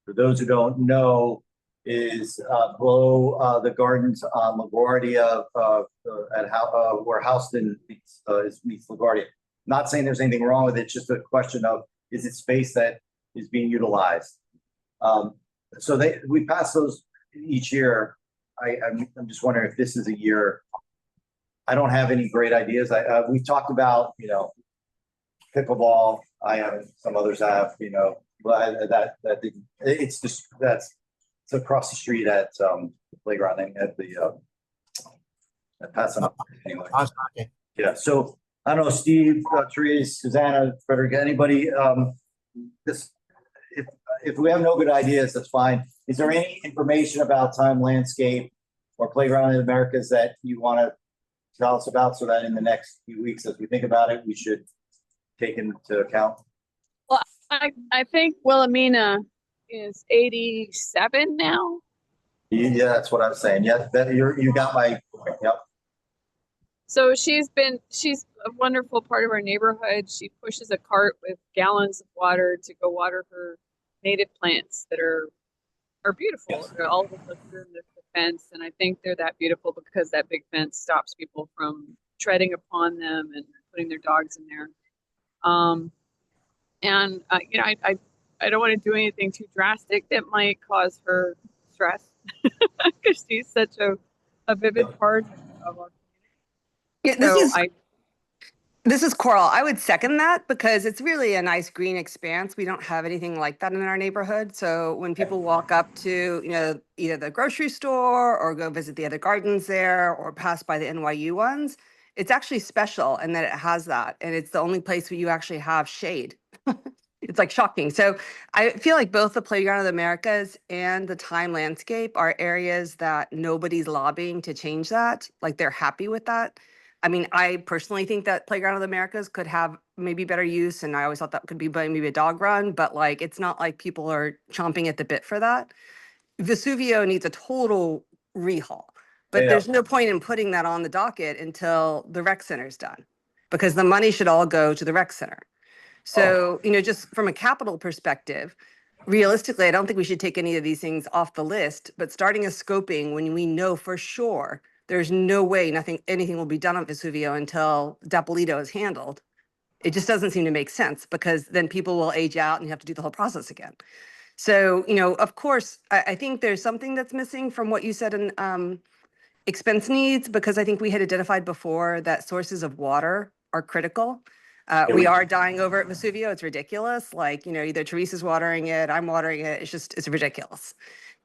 for those who don't know is below the gardens on LaGuardia where Houston meets LaGuardia. Not saying there's anything wrong with it, it's just a question of is it space that is being utilized. So we pass those each year. I'm just wondering if this is a year. I don't have any great ideas. We talked about pickleball. I haven't. Some others have. But it's just it's across the street at the playground at the at Pasadena anyway. Yeah. So I don't know, Steve, Therese, Susanna, Frederick, anybody. If we have no good ideas, that's fine. Is there any information about Time Landscape or Playground in the Americas that you want to tell us about so that in the next few weeks, as we think about it, we should take into account? Well, I think Wilhelmina is 87 now. Yeah, that's what I was saying. Yeah, you got my point. Yep. So she's a wonderful part of our neighborhood. She pushes a cart with gallons of water to go water her native plants that are beautiful. Yes. They're all through the fence, and I think they're that beautiful because that big fence stops people from treading upon them and putting their dogs in there. I don't want to do anything too drastic that might cause her stress because she's such a vivid part of our Yeah, community. This is Coral. I would second that because it's really a nice green expanse. We don't have anything like that in our neighborhood. So when people walk up to, either the grocery store or go visit the other gardens there or pass by the NYU ones, it's actually special in that it has that. And it's the only place where you actually have shade. It's like shocking. So I feel like both the Playground of the Americas and the Time Landscape are areas that nobody's lobbying to change that. Like they're happy with that. I mean, I personally think that Playground of the Americas could have maybe better use, and I always thought that could be maybe a dog run, but like it's not like people are chomping at the bit for that. Vesuvio needs a total rehaul, but Yeah. there's no point in putting that on the docket until the rec center's done, because the money should all go to the rec center. So, just from a capital perspective, realistically, I don't think we should take any of these things off the list, but starting a scoping when we know for sure there's no way anything will be done on Vesuvio until Dapolito is handled. It just doesn't seem to make sense because then people will age out and you have to do the whole process again. So, of course, I think there's something that's missing from what you said in expense needs, because I think we had identified before that sources of water are critical. We are dying over at Vesuvio. It's ridiculous. Like, either Teresa's watering it, I'm watering it. It's ridiculous.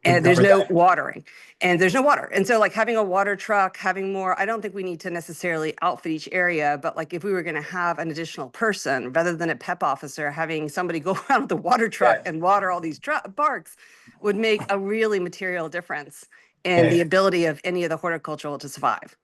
And there's no watering and there's no water. And so like having a water truck, having more, I don't think we need to necessarily outfit each area, but like if we were going to have an additional person rather than a PEP officer, having somebody go around with a water truck and water all these parks would make a really material difference in the ability of any of the horticultural to survive.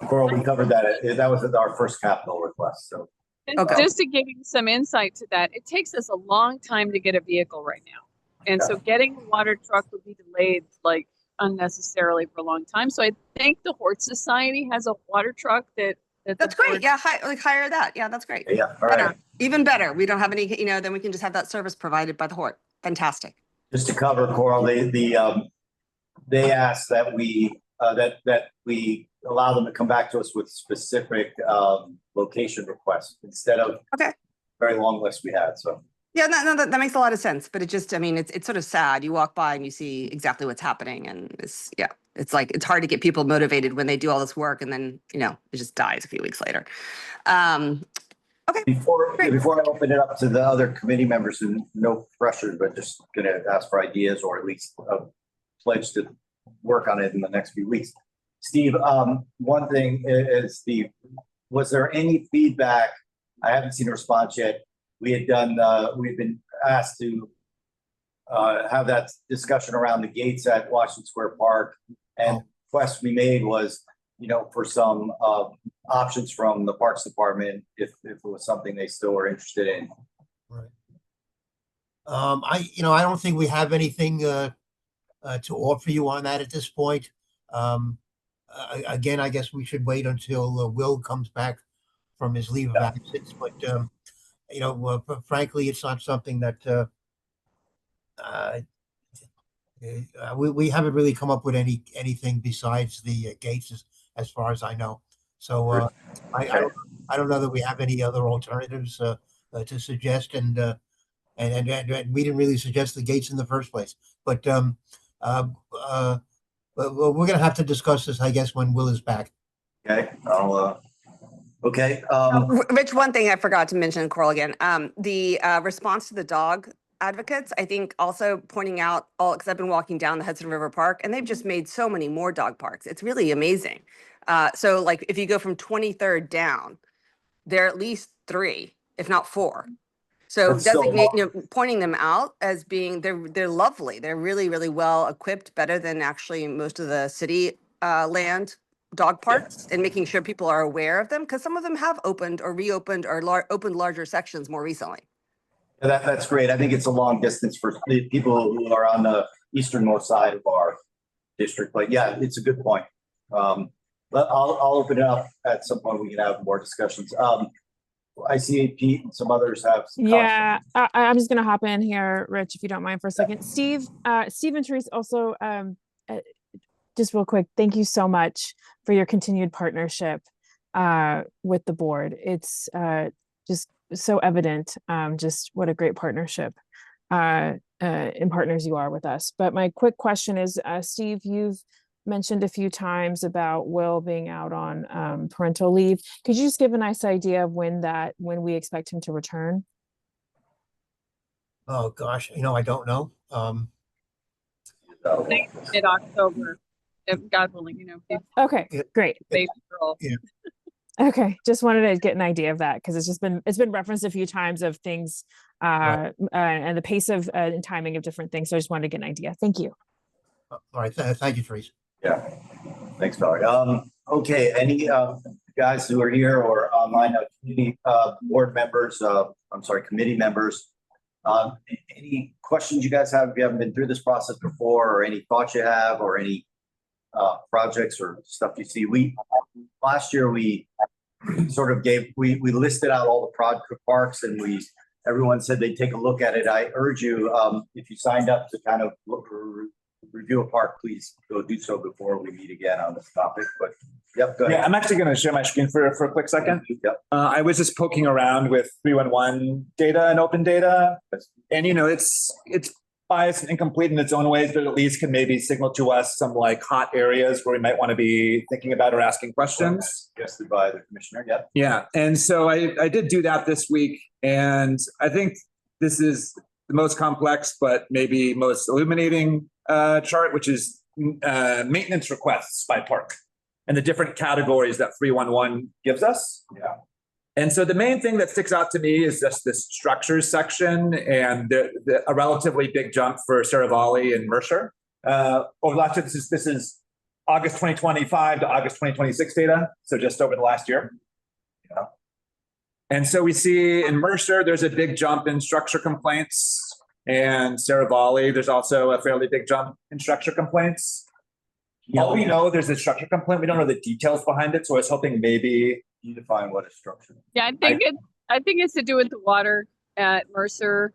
Coral, we covered that. That was our first capital request. So And Okay. just to give you some insight to that, it takes us a long time to get a vehicle right now. And so getting a water truck would be delayed like unnecessarily for a long time. So I think the Hort Society has a water truck that's great. Yeah, hire that. Yeah, that's great. yeah, all right. Better. Even better. We don't have any, then we can just have that service provided by the Hort. Fantastic. Just to cover, Coral, they asked that we allow them to come back to us with specific location requests instead of very long list we had. So yeah, no, that makes a lot of sense. But it just, I mean, it's sort of sad. You walk by and you see exactly what's happening, and it's like it's hard to get people motivated when they do all this work and then it just dies a few weeks later. Okay. Before I open it up to the other committee members, and no pressure, but just going to ask for ideas or at least pledge to work on it in the next few weeks. Steve, one thing is, was there any feedback? I haven't seen a response yet. We've been asked to have that discussion around the gates at Washington Square Park, and the request we made was, for some options from the Parks Department if it was something they still were interested in. Right. I don't think we have anything to offer you on that at this point. Again, I guess we should wait until Will comes back from his leave of absence. But frankly, it's not something that we haven't really come up with anything besides the gates, as far as I know. So I don't know that we have any other alternatives to suggest, and we didn't really suggest the gates in the first place. But we're going to have to discuss this, I guess, when Will is back. Okay. Okay. Rich, one thing I forgot to mention, Coral, again, the response to the dog advocates, I think also pointing out because I've been walking down the Hudson River Park and they've just made so many more dog parks. It's really amazing. So like if you go from 23rd down, there are at least 3, if not 4. So pointing them out as being, they're lovely. They're really, really well equipped, better than actually most of the city land dog parks, and making sure people are aware of them, because some of them have opened or reopened or opened larger sections more recently. That's great. I think it's a long distance for the people who are on the easternmost side of our district, but yeah, it's a good point. I'll open it up at some point. We can have more discussions. I see Pete and some others have some Yeah, I'm just gonna hop in here, Rich, if you don't mind for a second. Steve and Therese, also just real quick, thank you so much for your continued partnership with the board. It's just so evident just what a great partnership and partners you are with us. But my quick question is, Steve, you've mentioned a few times about Will being out on parental leave. Could you just give a nice idea of when we expect him to return? Oh, gosh, I don't know. Mid-October, if God willing, if Okay, Yeah. great. baby girl. Yeah. Okay, just wanted to get an idea of that because it's been referenced a few times of things and the pace of and timing of different things. So I just wanted to get an idea. Thank you. All right, thank you, Teresa. Yeah, thanks, Valerie. Okay, any guys who are here or online, community board members, committee members, any questions you guys have if you haven't been through this process before, or any thoughts you have, or any projects or stuff you see? Last year we sort of we listed out all the parks, and everyone said they'd take a look at it. I urge you, if you signed up to kind of review a park, please go do so before we meet again on this topic. But yep, go ahead. Yeah, I'm actually going to share my screen for a quick second. Yep. I was just poking around with 311 data and open data, and it's biased and incomplete in its own ways, but at least can maybe signal to us some like hot areas where we might want to be thinking about or asking questions. Suggested by the commissioner. Yep. Yeah, and so I did do that this week, and I think this is the most complex but maybe most illuminating chart, which is maintenance requests by park and the different categories that 311 gives us. Yeah. And so the main thing that sticks out to me is just this structures section and a relatively big jump for Saravalli and Mercer. Over the last year, this is August 2025 to August 2026 data, so just over the last year. Yeah. And so we see in Mercer, there's a big jump in structure complaints, and Saravalli, there's also a fairly big jump in structure complaints. All we know, there's a structure complaint. We don't know the details behind it, so I was hoping maybe you define what a structure. Yeah, I think it's to do with the water at Mercer.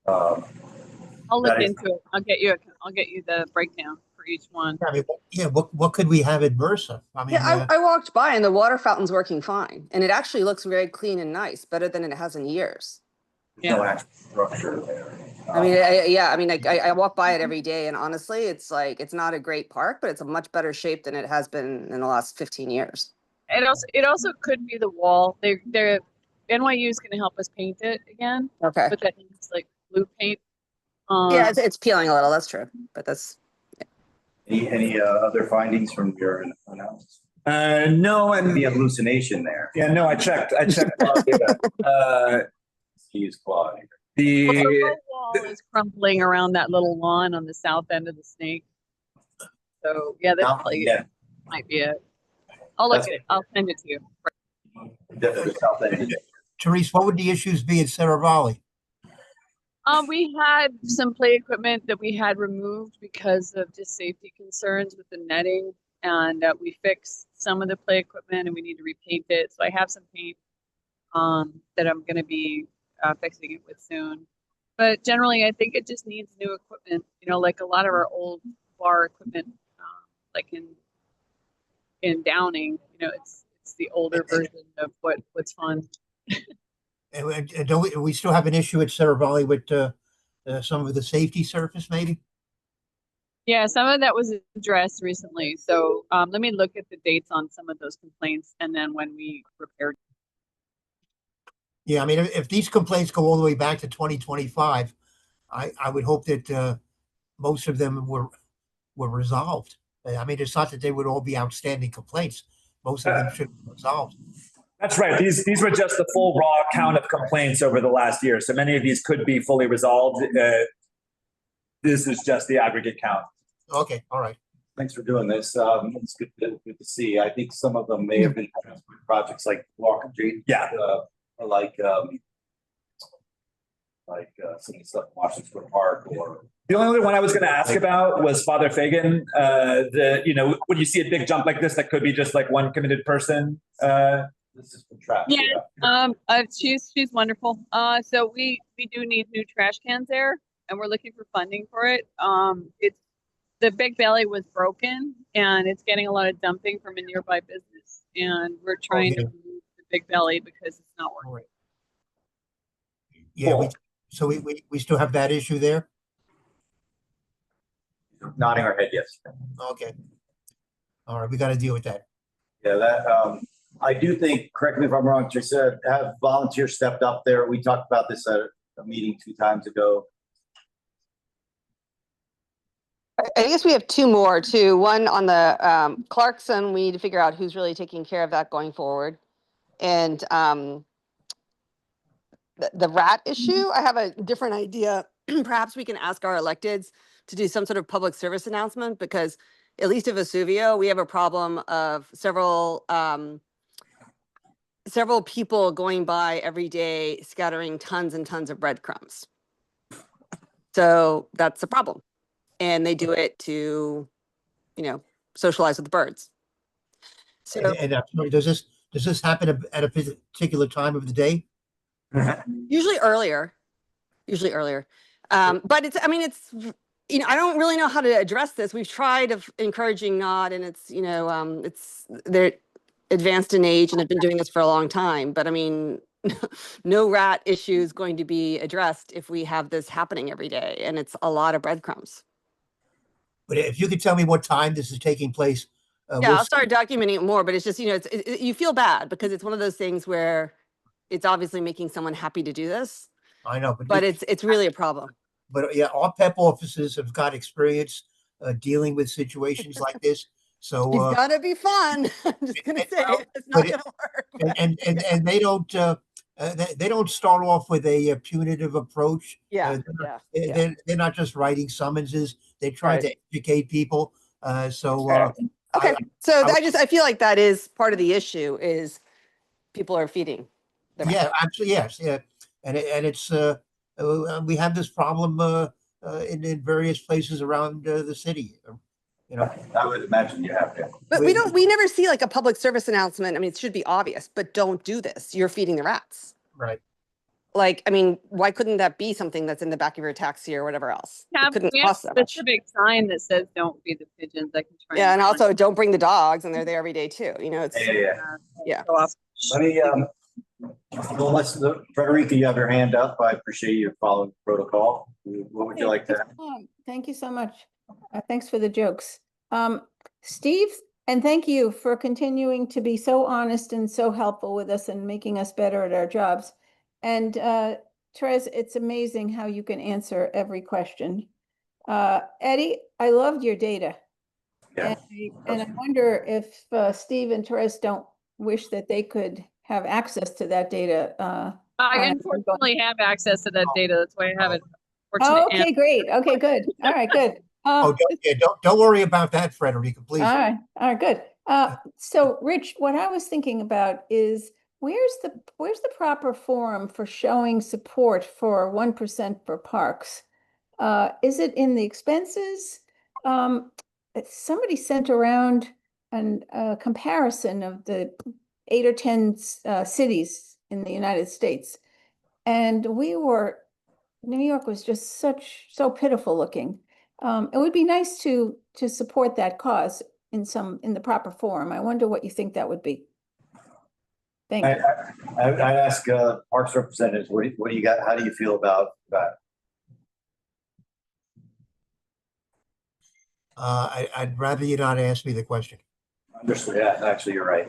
Um, I'll look That is- into it. I'll get you the breakdown for each one. I mean, yeah, what could we have at Mercer? I mean, Yeah, I walked by and the water fountain's working fine. And it actually looks very clean and nice, better than it has in years. there's no actual structure there. I mean, I walk by it every day, and honestly, it's not a great park, but it's a much better shape than it has been in the last 15 years. It also could be the wall. They're NYU is going to help us paint it again, Okay. but that means like blue paint. Yeah, it's peeling a little. That's true, but that's. Any other findings from your analysis? No, and The hallucination there. yeah, no, I checked all data. Use Claude. Well, the wall is crumbling around that little lawn on the south end of the snake. So yeah, that probably might be it. I'll look at it. I'll send it to you. Definitely south end. Therese, what would the issues be at Saravalli? We had some play equipment that we had removed because of just safety concerns with the netting, and we fixed some of the play equipment, and we need to repaint it. So I have some paint that I'm going to be fixing it with soon. But generally, I think it just needs new equipment. Like a lot of our old bar equipment, like in Downing, it's the older version of what's fun. And don't we still have an issue at Saravalli with some of the safety surface, maybe? Yeah, some of that was addressed recently. So let me look at the dates on some of those complaints, and then when we repaired. Yeah, I mean, if these complaints go all the way back to 2025, I would hope that most of them were resolved. I mean, it's not that they would all be outstanding complaints. Most of them should be resolved. that's right. These were just the full raw count of complaints over the last year. So many of these could be fully resolved. This is just the aggregate count. Okay, all right. Thanks for doing this. It's good to see. I think some of them may have been projects like Walker Street. Yeah. Or like some of the stuff in Washington Square Park, or The only other one I was going to ask about was Father Fagan. When you see a big jump like this, that could be just like one committed person. this is for trash. Yeah, she's wonderful. So we do need new trash cans there, and we're looking for funding for it. It's the big belly was broken, and it's getting a lot of dumping from a nearby business, and we're trying to remove the big belly because it's not working. Yeah, Cool. we still have that issue there? nodding our head, yes. Okay. All right, we got to deal with that. Yeah, that, I do think, correct me if I'm wrong, Teresa, have volunteers stepped up there. We talked about this at a meeting 2 times ago. I guess we have two more too. One on the Clarkson, we need to figure out who's really taking care of that going forward. And the rat issue, I have a different idea. Perhaps we can ask our electeds to do some sort of public service announcement, because at least at Vesuvio, we have a problem of several people going by every day scattering tons and tons of breadcrumbs. So that's a problem. And they do it to, you know, socialize with the birds. So Does this happen at a particular time of the day? usually earlier. But it's, I mean, it's, you know, I don't really know how to address this. We've tried of encouraging not, and it's, you know, they're advanced in age and have been doing this for a long time. But I mean, no rat issue is going to be addressed if we have this happening every day, and it's a lot of breadcrumbs. But if you could tell me what time this is taking place. Yeah, I'll start documenting it more, but it's just, you know, you feel bad because it's one of those things where it's obviously making someone happy to do this. I know, but it's really a problem. But yeah, our PEP offices have got experience dealing with situations like this. So it's gotta be fun. I'm just gonna say it's not gonna work. And they don't start off with a punitive approach. They're not just writing summonses. They try to educate people. Okay. I feel like that is part of the issue is people are feeding. Yeah, absolutely. Yes. Yeah. And it's we have this problem in various places around the city. You know, I would imagine you have to. But we never see like a public service announcement. I mean, it should be obvious, but don't do this. You're feeding the rats. Right. Like, I mean, why couldn't that be something that's in the back of your taxi or whatever else? We have a specific sign that says "Don't feed the pigeons." I can try. Yeah, and also don't bring the dogs, and they're there every day too. You know, it's yeah. Let me well, Frederica, you have your hand up. I appreciate you following protocol. What would you like to add? Thank you so much. Thanks for the jokes. Steve, and thank you for continuing to be so honest and so helpful with us and making us better at our jobs. And Therese, it's amazing how you can answer every question. Eddie, I loved your data. Yeah. And I wonder if Steve and Therese don't wish that they could have access to that data. I unfortunately have access to that data. That's why I have it. Oh, okay, great. Okay, good. All right, good. Don't worry about that, Frederica, please. All right, good. So Rich, what I was thinking about is where's the proper forum for showing support for 1% for parks? Is it in the expenses? Somebody sent around a comparison of the 8 or 10 cities in the United States, and New York was just so pitiful looking. It would be nice to support that cause in the proper forum. I wonder what you think that would be. Thank you. I'd ask Parks representatives, what do you got? How do you feel about that? I'd rather you not ask me the question. Understood. Yeah, actually, you're right.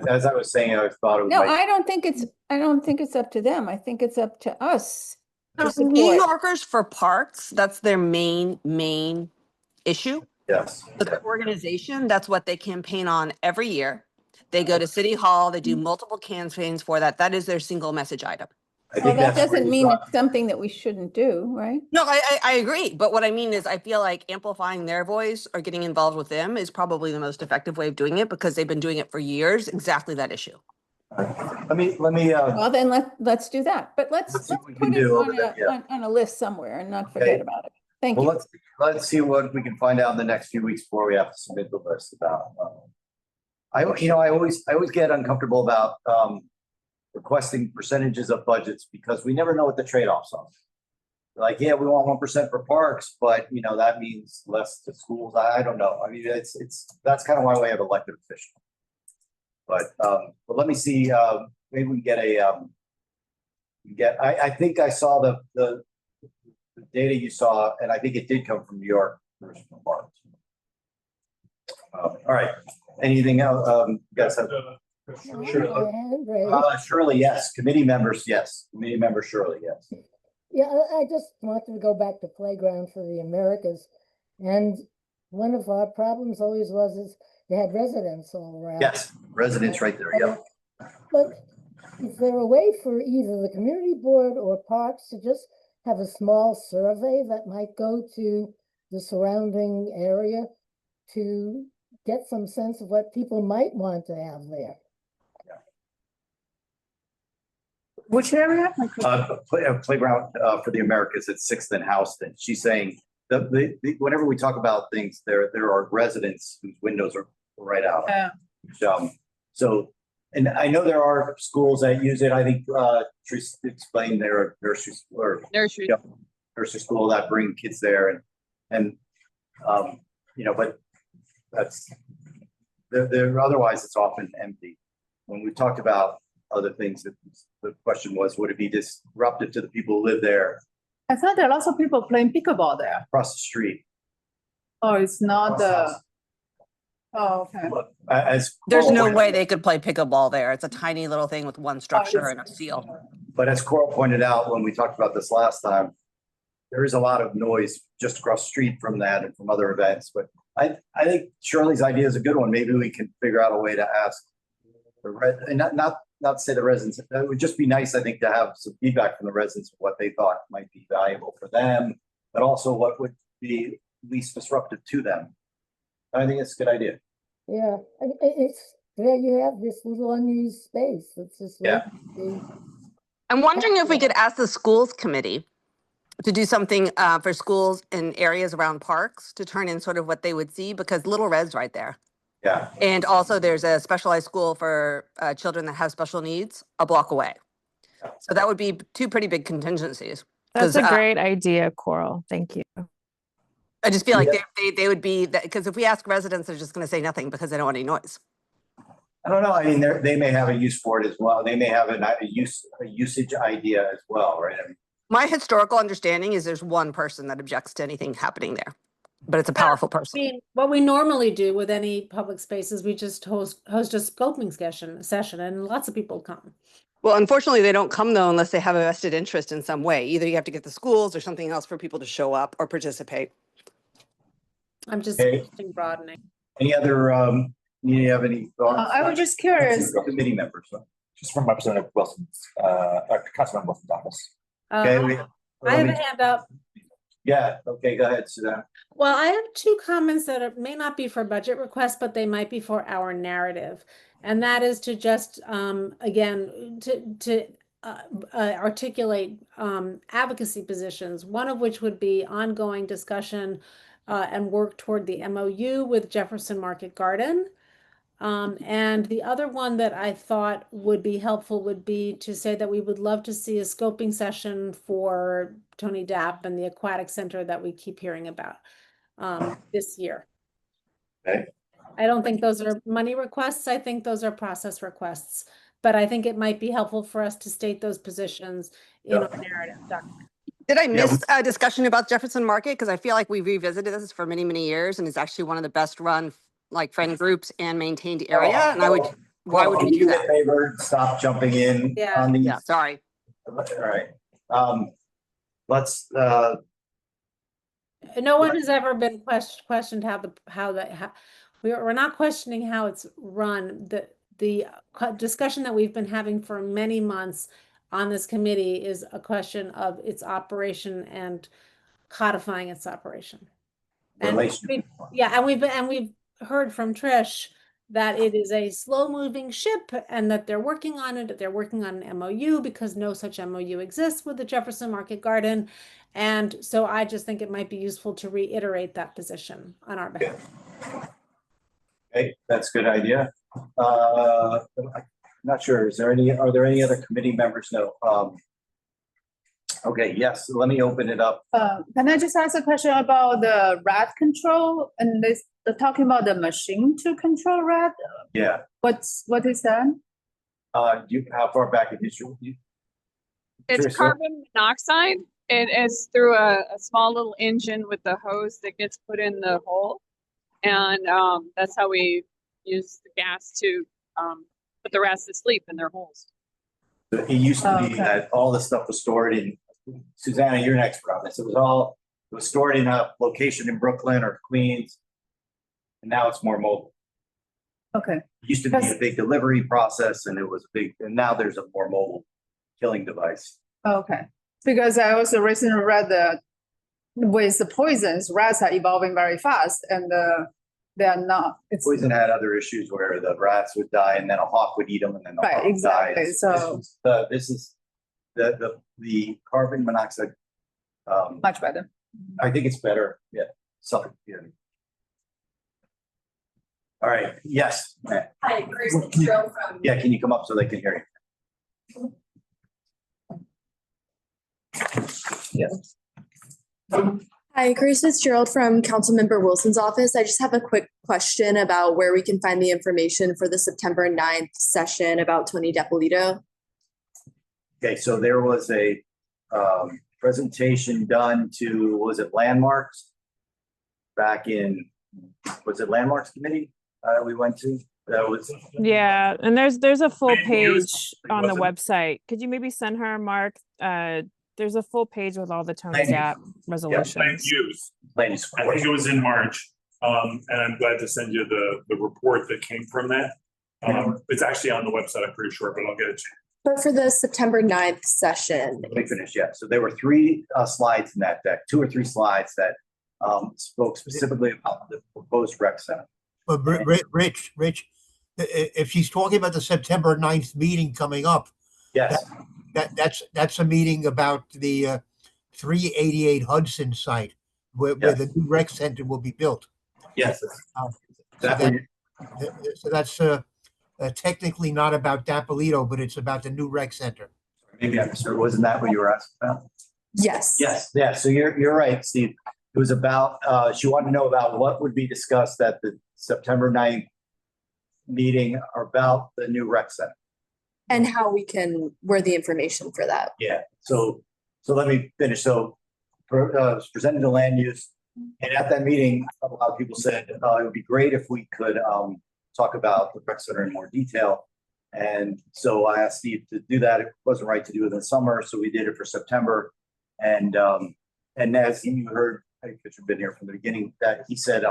As I was saying, I thought it was. No, I don't think it's up to them. I think it's up to us. New Yorkers for parks, that's their main issue. Yes. But the organization, that's what they campaign on every year. They go to City Hall, they do multiple campaigns for that. That is their single message item. Well, that doesn't mean it's something that we shouldn't do, right? No, I agree. But what I mean is I feel like amplifying their voice or getting involved with them is probably the most effective way of doing it because they've been doing it for years, exactly that issue. Let me. Well, then let's do that. But let's put it on a list somewhere and not forget about it. Thank you. Let's see what we can find out in the next few weeks before we have to submit the list about. I always get uncomfortable about requesting percentages of budgets because we never know what the trade-offs are. Like, yeah, we want 1% for parks, but that means less to schools. I don't know. I mean, that's kind of why we have elected officials. But let me see. Maybe we can get I think I saw the data you saw, and I think it did come from New York. All right, anything else? You guys have? Shirley, yes. Committee members, yes. Committee member Shirley, yes. Yeah, I just wanted to go back to Playground for the Americas. And one of our problems always was is they had residents all around. Yes, residents right there, yep. But is there a way for either the community board or parks to just have a small survey that might go to the surrounding area to get some sense of what people might want to have there? Which area? Playground for the Americas at 6th and Houston. She's saying whenever we talk about things, there are residents whose windows are right out. So, and I know there are schools that use it. I think Trish explained there are nursery school that bring kids there, and you know, but that's there. Otherwise, it's often empty. When we talked about other things, the question was, would it be disruptive to the people who live there? I thought there are lots of people playing pickleball there. Across the street. Oh, it's not the. Oh, okay. Look, There's no way they could play pickleball there. It's a tiny little thing with one structure and a field. But as Coral pointed out when we talked about this last time, there is a lot of noise just across the street from that and from other events. But I think Shirley's idea is a good one. Maybe we can figure out a way to ask and not say the residents. It would just be nice, I think, to have some feedback from the residents of what they thought might be valuable for them, but also what would be least disruptive to them. I think it's a good idea. Yeah, it's there. You have this little unused space. It's just I'm wondering if we could ask the schools committee to do something for schools in areas around parks to turn in sort of what they would see, because Little Red's right there. Yeah. And also there's a specialized school for children that have special needs a block away. So that would be two pretty big contingencies. That's a great idea, Coral. Thank you. I just feel like they would be that, because if we ask residents, they're just going to say nothing because they don't want any noise. I don't know. I mean, they may have a use for it as well. They may have a usage idea as well, right? I mean, my historical understanding is there's one person that objects to anything happening there, but it's a powerful person. I mean, what we normally do with any public spaces, we just host a scoping session and lots of people come. Well, unfortunately, they don't come though unless they have a vested interest in some way. Either you have to get the schools or something else for people to show up or participate. I'm just broadening. Any other, you have any thoughts? I was just curious. Committee members. Just from Representative Wilson's, Councilman Wilson's office. Okay. I have a hand up. Yeah. Okay. Go ahead, Suzanne. Well, I have two comments that may not be for budget requests, but they might be for our narrative. And that is to just, again, to articulate advocacy positions, one of which would be ongoing discussion and work toward the MOU with Jefferson Market Garden. And the other one that I thought would be helpful would be to say that we would love to see a scoping session for Tony Dapp and the Aquatic Center that we keep hearing about this year. Okay. I don't think those are money requests. I think those are process requests, but I think it might be helpful for us to state those positions in our narrative document. Did I miss a discussion about Jefferson Market? Because I feel like we revisited this for many, many years, and it's actually one of the best run like friend groups and maintained area. And I would, why would we do that? Favor, stop jumping in on these. Yeah, sorry. All right. Let's. No one has ever been questioned we're not questioning how it's run. The discussion that we've been having for many months on this committee is a question of its operation and codifying its operation. And we've heard from Trish that it is a slow-moving ship and that they're working on it. They're working on an MOU because no such MOU exists with the Jefferson Market Garden. And so I just think it might be useful to reiterate that position on our behalf. Okay, that's a good idea. I'm not sure. Are there any other committee members? No. Okay, yes, let me open it up. Can I just ask a question about the rat control and talking about the machine to control rat? Yeah. What is that? How far back in history? It's carbon monoxide. It is through a small little engine with the hose that gets put in the hole. And that's how we use the gas to put the rats to sleep in their holes. It used to be that all the stuff was stored in, Susanna, you're an expert on this. It was stored in a location in Brooklyn or Queens. And now it's more mobile. Okay. It used to be a big delivery process and and now there's a more mobile killing device. Okay. Because I also recently read that with the poisons, rats are evolving very fast and they are not. Poison had other issues where the rats would die and then a hawk would eat them and then the Right, hawk exactly. dies. So This is the carbon monoxide. much better. I think it's better. Yeah. Yeah. All right. Yes. Matt. Hi, Grace Fitzgerald from. Yeah. Can you come up so they can hear you? Yes. Hi, Grace Fitzgerald from Councilmember Wilson's office. I just have a quick question about where we can find the information for the September 9th session about Tony Depolito. Okay. So there was a presentation done to, was it Landmarks? Back in, was it Landmarks Committee we went to? That was. Yeah, and there's a full Land page use, on the wasn't- website. Could you maybe send her, Mark? There's a full page with all the Tony Land use. Gap Land resolutions. use. Land use. I think it was in March. And I'm glad to send you the report that came from that. It's actually on the website, I'm pretty sure, but I'll get it to you. But for the September 9th session, Let me finish. Yeah. So there were 3 slides in that deck, 2 or 3 slides that spoke specifically about the proposed rec center. But Rich, if she's talking about the September 9th meeting coming up, Yes. that's a meeting about the 388 Hudson site where Yes. the new rec center will be built. Yes. Um, Exactly. So that's technically not about Dapolito, but it's about the new rec center. Maybe I misheard. Wasn't that what you were asking about? yes. Yes. Yeah. So you're right, Steve. It was about, she wanted to know about what would be discussed at the September 9th meeting about the new rec center. And how we can, where the information for that. Yeah. So let me finish. So presented to land use. And at that meeting, a lot of people said it would be great if we could talk about the rec center in more detail. And so I asked Steve to do that. It wasn't right to do it in the summer, so we did it for September. And as you heard, I think you've been here from the beginning, that he said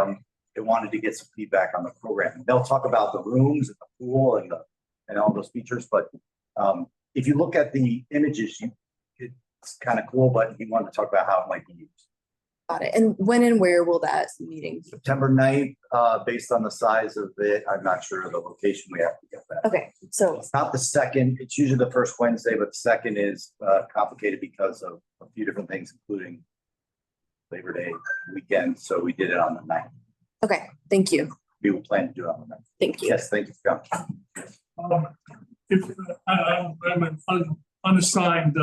they wanted to get some feedback on the program. They'll talk about the rooms and the pool and all those features. But if you look at the images, it's kind of cool, but he wanted to talk about how it might be used. Got it. And when and where will that meeting? September 9th, based on the size of it, I'm not sure of the location. We have to get that. Okay, so It's not the second, it's usually the first Wednesday, but the second is complicated because of a few different things, including Labor Day weekend. So we did it on the 9th. okay, thank you. We will plan to do it on the 9th. Thank you. Yes, thank you, Scott. If I'm an unassigned,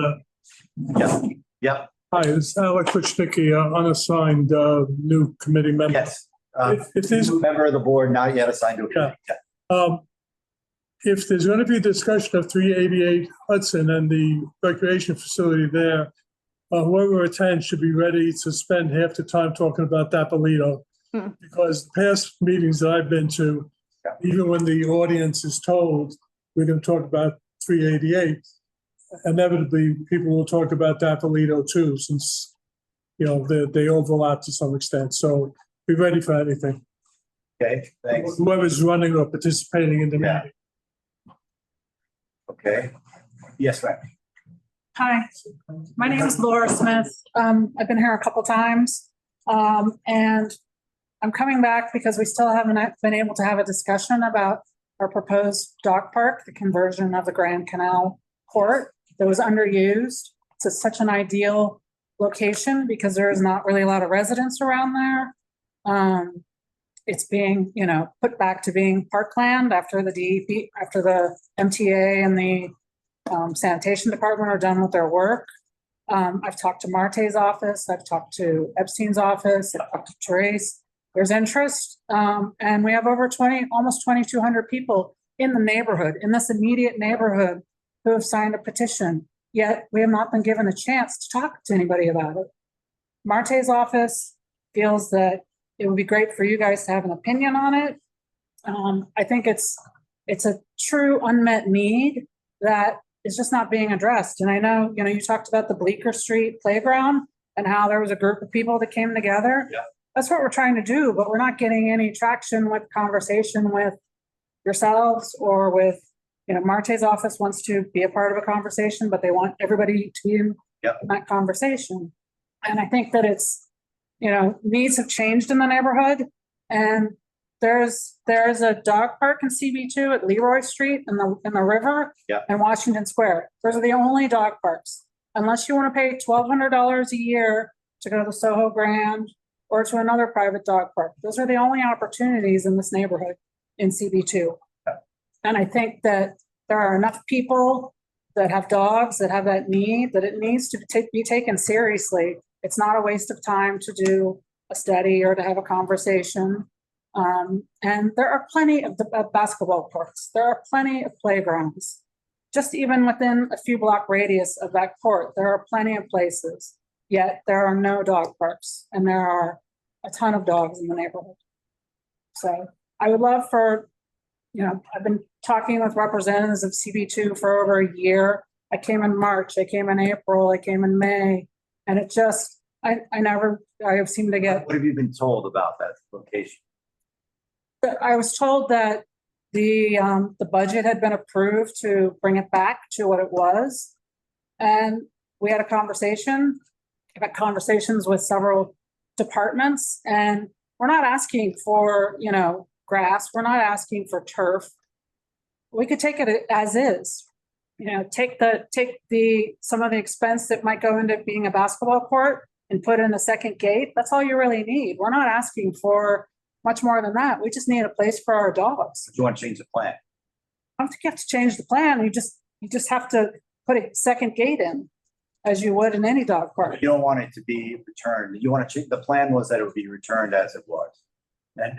Yeah, hi, this is Alex Wichnicki, unassigned new committee member. yes. If there's, Member of the board, not yet assigned to a committee. Yeah. if there's going to be a discussion of 388 Hudson and the recreation facility there, whoever attends should be ready to spend half the time talking about Dapolito. Because past meetings that I've been to, even when the audience is told we're going to talk about 388, inevitably people will talk about Dapolito too, since they overlap to some extent. So be ready for anything. Okay, thanks. Whoever's running or participating in the Yeah. meeting. Okay. Yes, ma'am. Hi, my name is Laura Smith. I've been here a couple times. And I'm coming back because we still haven't been able to have a discussion about our proposed dog park, the conversion of the Grand Canal Court that was underused. It's such an ideal location because there is not really a lot of residents around there. It's being, put back to being parkland after the DEP, after the MTA and the sanitation department are done with their work. I've talked to Marte's office. I've talked to Epstein's office. I've talked to Therese. There's interest. And we have over almost 2,200 people in the neighborhood, in this immediate neighborhood, who have signed a petition yet we have not been given a chance to talk to anybody about it. Marte's office feels that it would be great for you guys to have an opinion on it. I think it's a true unmet need that is just not being addressed. And I know, you talked about the Bleecker Street playground and how there was a group of people that came together. Yeah. That's what we're trying to do, but we're not getting any traction with conversation with yourselves or with, Marte's office wants to be a part of a conversation, but they want everybody to be in that conversation. And I think that it's, needs have changed in the neighborhood. And there's a dog park in CB2 at Leroy Street in the river and Washington Square. Those are the only dog parks. Unless you want to pay $1,200 a year to go to the Soho Grand or to another private dog park. Those are the only opportunities in this neighborhood in CB2. And I think that there are enough people that have dogs that have that need, that it needs to be taken seriously. It's not a waste of time to do a study or to have a conversation. And there are plenty of basketball courts. There are plenty of playgrounds. Just even within a few block radius of that court, there are plenty of places. Yet there are no dog parks, and there are a ton of dogs in the neighborhood. So I would love for, I've been talking with representatives of CB2 for over a year. I came in March, I came in April, I came in May, and it just, I have seemed to get. What have you been told about that location? I was told that the budget had been approved to bring it back to what it was. And we had a conversation. I've had conversations with several departments, and we're not asking for, grass. We're not asking for turf. We could take it as is, take some of the expense that might go into being a basketball court and put in a second gate. That's all you really need. We're not asking for much more than that. We just need a place for our dogs. Do you want to change the plan? I don't think you have to change the plan. You just have to put a second gate in, as you would in any dog park. You don't want it to be returned. You want to change, the plan was that it would be returned as it was. And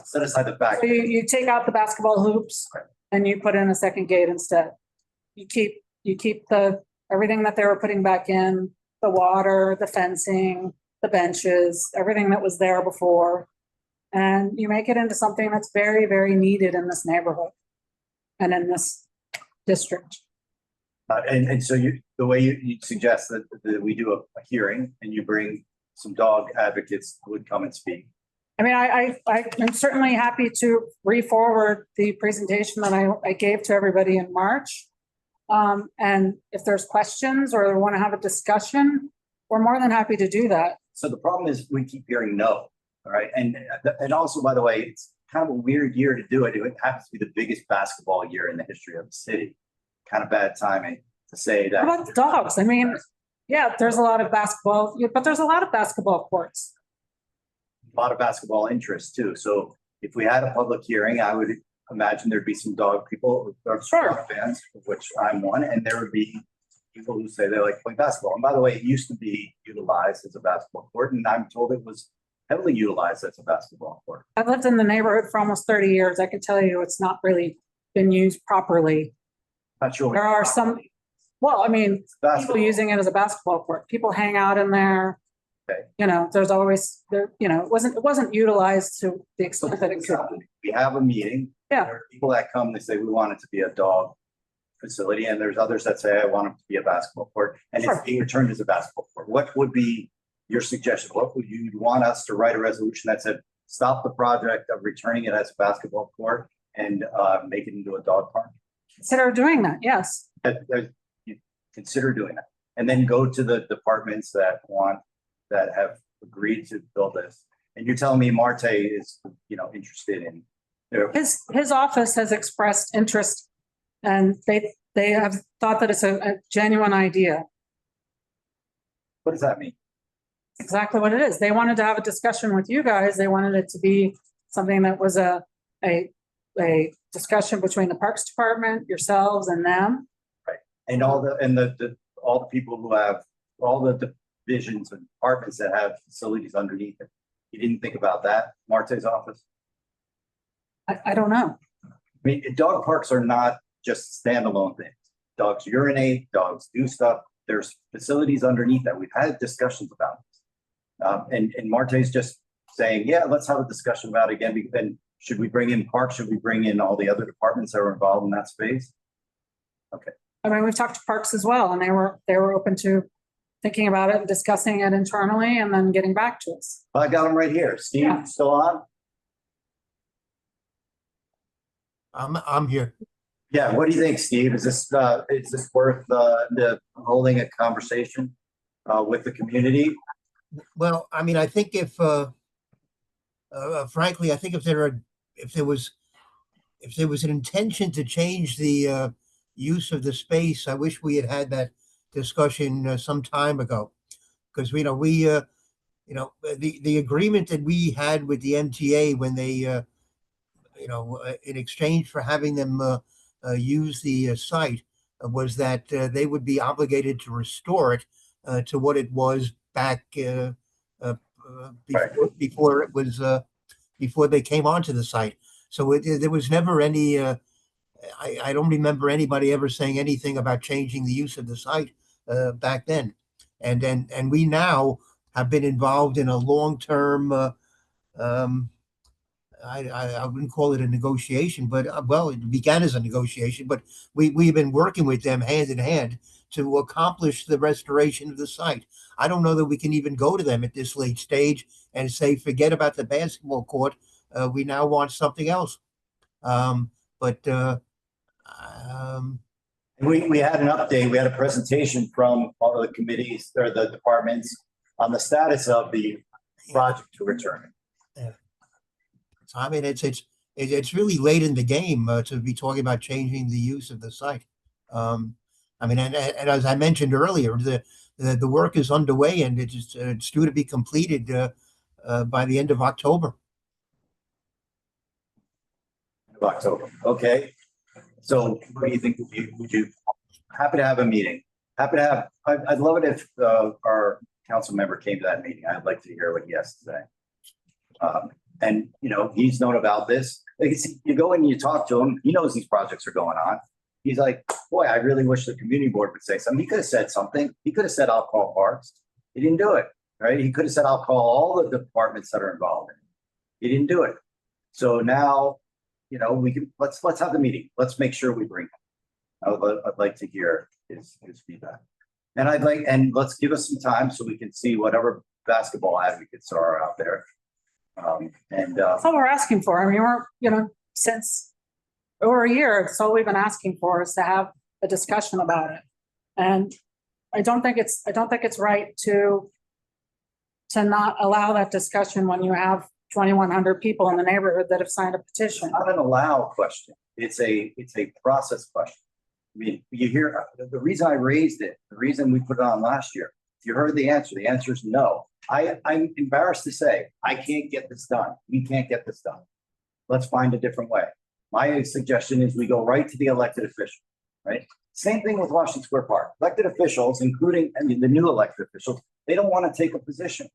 set aside the fact. So you take out the basketball hoops and you put in a second gate instead. You keep everything that they were putting back in, the water, the fencing, the benches, everything that was there before. And you make it into something that's very, very needed in this neighborhood and in this district. And so the way you suggest that we do a hearing and you bring some dog advocates who would come and speak. I mean, I'm certainly happy to re-forward the presentation that I gave to everybody in March. And if there's questions or they want to have a discussion, we're more than happy to do that. So the problem is we keep hearing no, all right? And also, by the way, it's kind of a weird year to do it. It happens to be the biggest basketball year in the history of the city. Kind of bad timing to say that. How about the dogs? I mean, yeah, there's a lot of basketball, but there's a lot of basketball courts. A lot of basketball interest too. So if we had a public hearing, I would imagine there'd be some dog people, dog fans, of which I'm one, and there would be people who say they like playing basketball. And by the way, it used to be utilized as a basketball court, and I'm told it was heavily utilized as a basketball court. I've lived in the neighborhood for almost 30 years. I can tell you it's not really been used properly. Not sure. There are some, well, I mean, people using it as a basketball court. People hang out in there. Okay. There's always there, it wasn't utilized to the extent that it could. We have a meeting. Yeah. There are people that come, they say, we want it to be a dog facility. And there's others that say, I want it to be a basketball court. And it's being returned as a basketball court. What would be your suggestion? What would you want us to write a resolution that said, stop the project of returning it as a basketball court and make it into a dog park? Consider doing that, yes. Consider doing that. And then go to the departments that have agreed to build this. And you're telling me Marte is, interested in. His office has expressed interest, and they have thought that it's a genuine idea. What does that mean? Exactly what it is. They wanted to have a discussion with you guys. They wanted it to be something that was a discussion between the Parks Department, yourselves, and them. Right. And all the people who have all the divisions and departments that have facilities underneath it. You didn't think about that, Marte's office? I don't know. I mean, dog parks are not just standalone things. dogs urinate, dogs do stuff. There's facilities underneath that. We've had discussions about this. And Marte's just saying, yeah, let's have a discussion about it again. And should we bring in parks? Should we bring in all the other departments that are involved in that space? Okay. I mean, we've talked to parks as well, and they were open to thinking about it and discussing it internally and then getting back to us. I got them right here. Steve, Yeah. still on? I'm here. Yeah, what do you think, Steve? Is this worth holding a conversation with the community? Well, I mean, I think if, frankly, I think if there was an intention to change the use of the space, I wish we had that discussion some time ago, because the agreement that we had with the MTA when they in exchange for having them use the site was that they would be obligated to restore it to what it was back before it was before they came onto the site. So there was never any. I don't remember anybody ever saying anything about changing the use of the site back then, and we now have been involved in a long-term. I wouldn't call it a negotiation, but well, it began as a negotiation. But we've been working with them hand in hand to accomplish the restoration of the site. I don't know that we can even go to them at this late stage and say, forget about the basketball court. We now want something else. We had an update. We had a presentation from all of the committees or the departments on the status of the project to return. Yeah. So I mean, it's really late in the game to be talking about changing the use of the site. I mean, and as I mentioned earlier, the work is underway and it's due to be completed by the end of October. October. Okay. So what do you think? Would you happy to have a meeting? Happy to have. I'd love it if our council member came to that meeting. I'd like to hear what he has to say. And he's known about this. You go in and you talk to him. He knows these projects are going on. He's like, boy, I really wish the community board would say something. He could have said something. He could have said, I'll call parks. He didn't do it. Right? He could have said, I'll call all the departments that are involved in it. He didn't do it. So now, we can let's have the meeting. Let's make sure we bring him. I'd like to hear his feedback, and let's give us some time so we can see whatever basketball advocates are out there. That's all we're asking for. I mean, since over a year, it's all we've been asking for is to have a discussion about it. And I don't think it's right to not allow that discussion when you have 2,100 people in the neighborhood that have signed a petition. Not an allow question. It's a process question. I mean, you hear the reason I raised it, the reason we put it on last year. If you heard the answer is no. I'm embarrassed to say I can't get this done. We can't get this done. Let's find a different way. My suggestion is we go right to the elected official, right? Same thing with Washington Square Park. Elected officials, including the new elected officials, they don't want to take a position.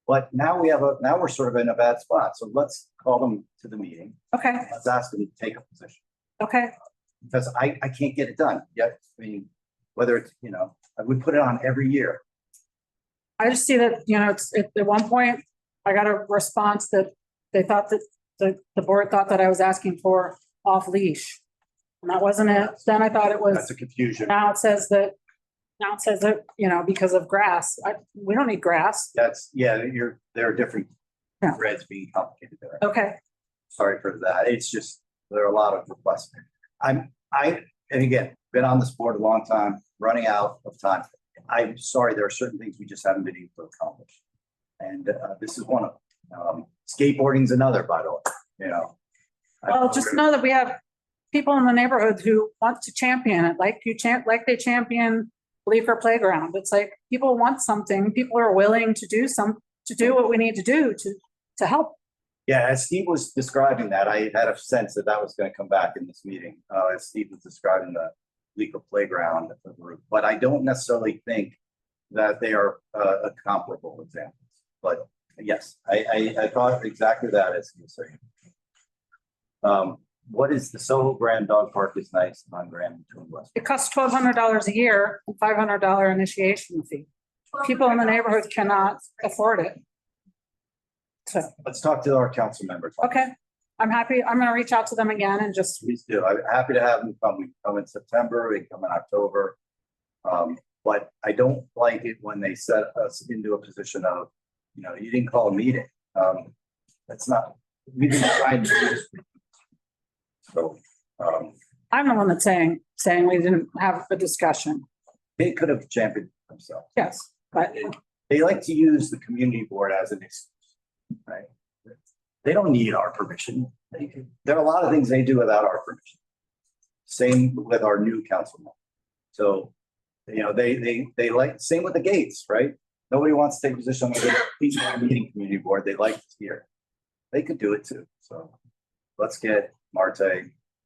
But now we're sort of in a bad spot. So let's call them to the meeting. Okay. Let's ask them to take a position. Okay. Because I can't get it done yet. I mean, whether it's, we put it on every year. I just see that, it's at one point I got a response that they thought that the board thought that I was asking for off leash. And that wasn't it. Then I thought it was. That's a confusion. Now it says that, because of grass. We don't need grass. There are different threads being complicated there. Okay. Sorry for that. It's just, there are a lot of requests. And again, been on this board a long time, running out of time. I'm sorry, there are certain things we just haven't been able to accomplish. And this is one of them. Skateboarding is another, by the way, Well, just know that we have people in the neighborhood who want to champion it, like they champion Bleecker Playground. It's like people want something. People are willing to do what we need to do to help. Yeah, as Steve was describing that, I had a sense that was going to come back in this meeting. As Steve was describing the Bleecker Playground route, but I don't necessarily think that they are comparable examples. But yes, I thought exactly that as you were saying. what is the Soho Grand Dog Park is nice on Grand between West. It costs $1,200 a year, $500 initiation fee. People in the neighborhood cannot afford it. So, Let's talk to our council members. okay, I'm happy. I'm gonna reach out to them again and just, Please do. I'm happy to have them come. We come in September, we come in October. But I don't like it when they set us into a position of, you didn't call a meeting. That's not, we didn't try and do this. So, I'm the one that's saying we didn't have a discussion. they could have championed themselves. Yes, but They like to use the community board as an excuse, right? They don't need our permission. There are a lot of things they do without our permission. Same with our new councilman. So, they like, same with the gates, right? Nobody wants to take a position on the meeting community board. They like to hear. They could do it too. So let's get Marte.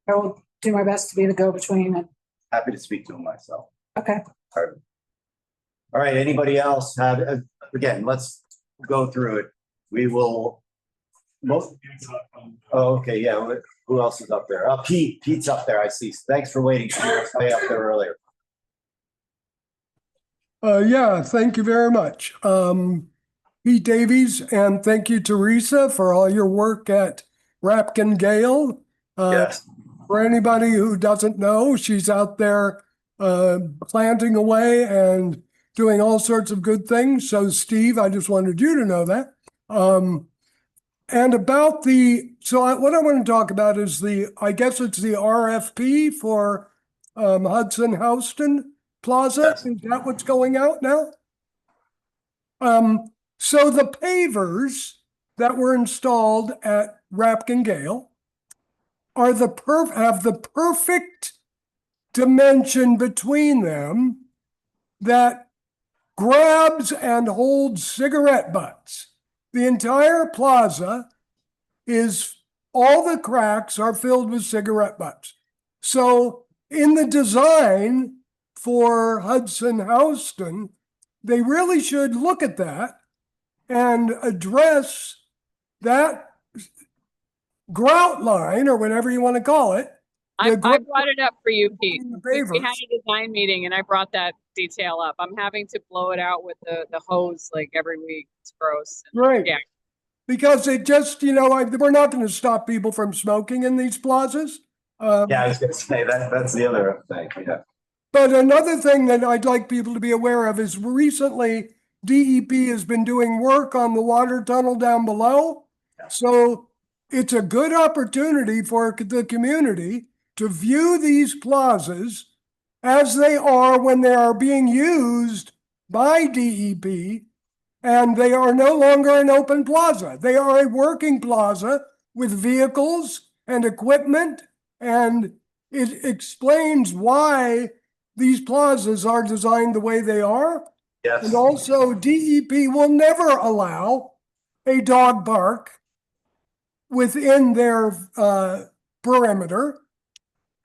I will do my best to be the go-between. And Happy to speak to him myself. okay, All right, anybody else have, again, let's go through it. We will. Oh, okay, yeah, who else is up there? Pete's up there, I see. Thanks for waiting. He was way up there earlier. Yeah, thank you very much. Pete Davies, and thank you, Teresa, for all your work at Rapkin Gale. Yes. For anybody who doesn't know, she's out there planting away and doing all sorts of good things. So Steve, I just wanted you to know that. And about what I want to talk about is I guess it's the RFP for Hudson Houston Plaza. Yes. Is that what's going out now? So the pavers that were installed at Rapkin Gale are have the perfect dimension between them that grabs and holds cigarette butts. The entire plaza all the cracks are filled with cigarette butts. So in the design for Hudson Houston, they really should look at that and address that grout line, or whatever you want to call it. I brought it up for you, Pete. We Pavers. had a design meeting and I brought that detail up. I'm having to blow it out with the hose like every week. It's gross. Right. Yeah. Because it just, we're not going to stop people from smoking in these plazas. Yeah, I was gonna say that's the other thing, yeah. But another thing that I'd like people to be aware of is recently DEP has been doing work on the water tunnel down below. So it's a good opportunity for the community to view these plazas as they are when they are being used by DEP, and they are no longer an open plaza. They are a working plaza with vehicles and equipment, and it explains why these plazas are designed the way they are. Yes. And also DEP will never allow a dog park within their perimeter.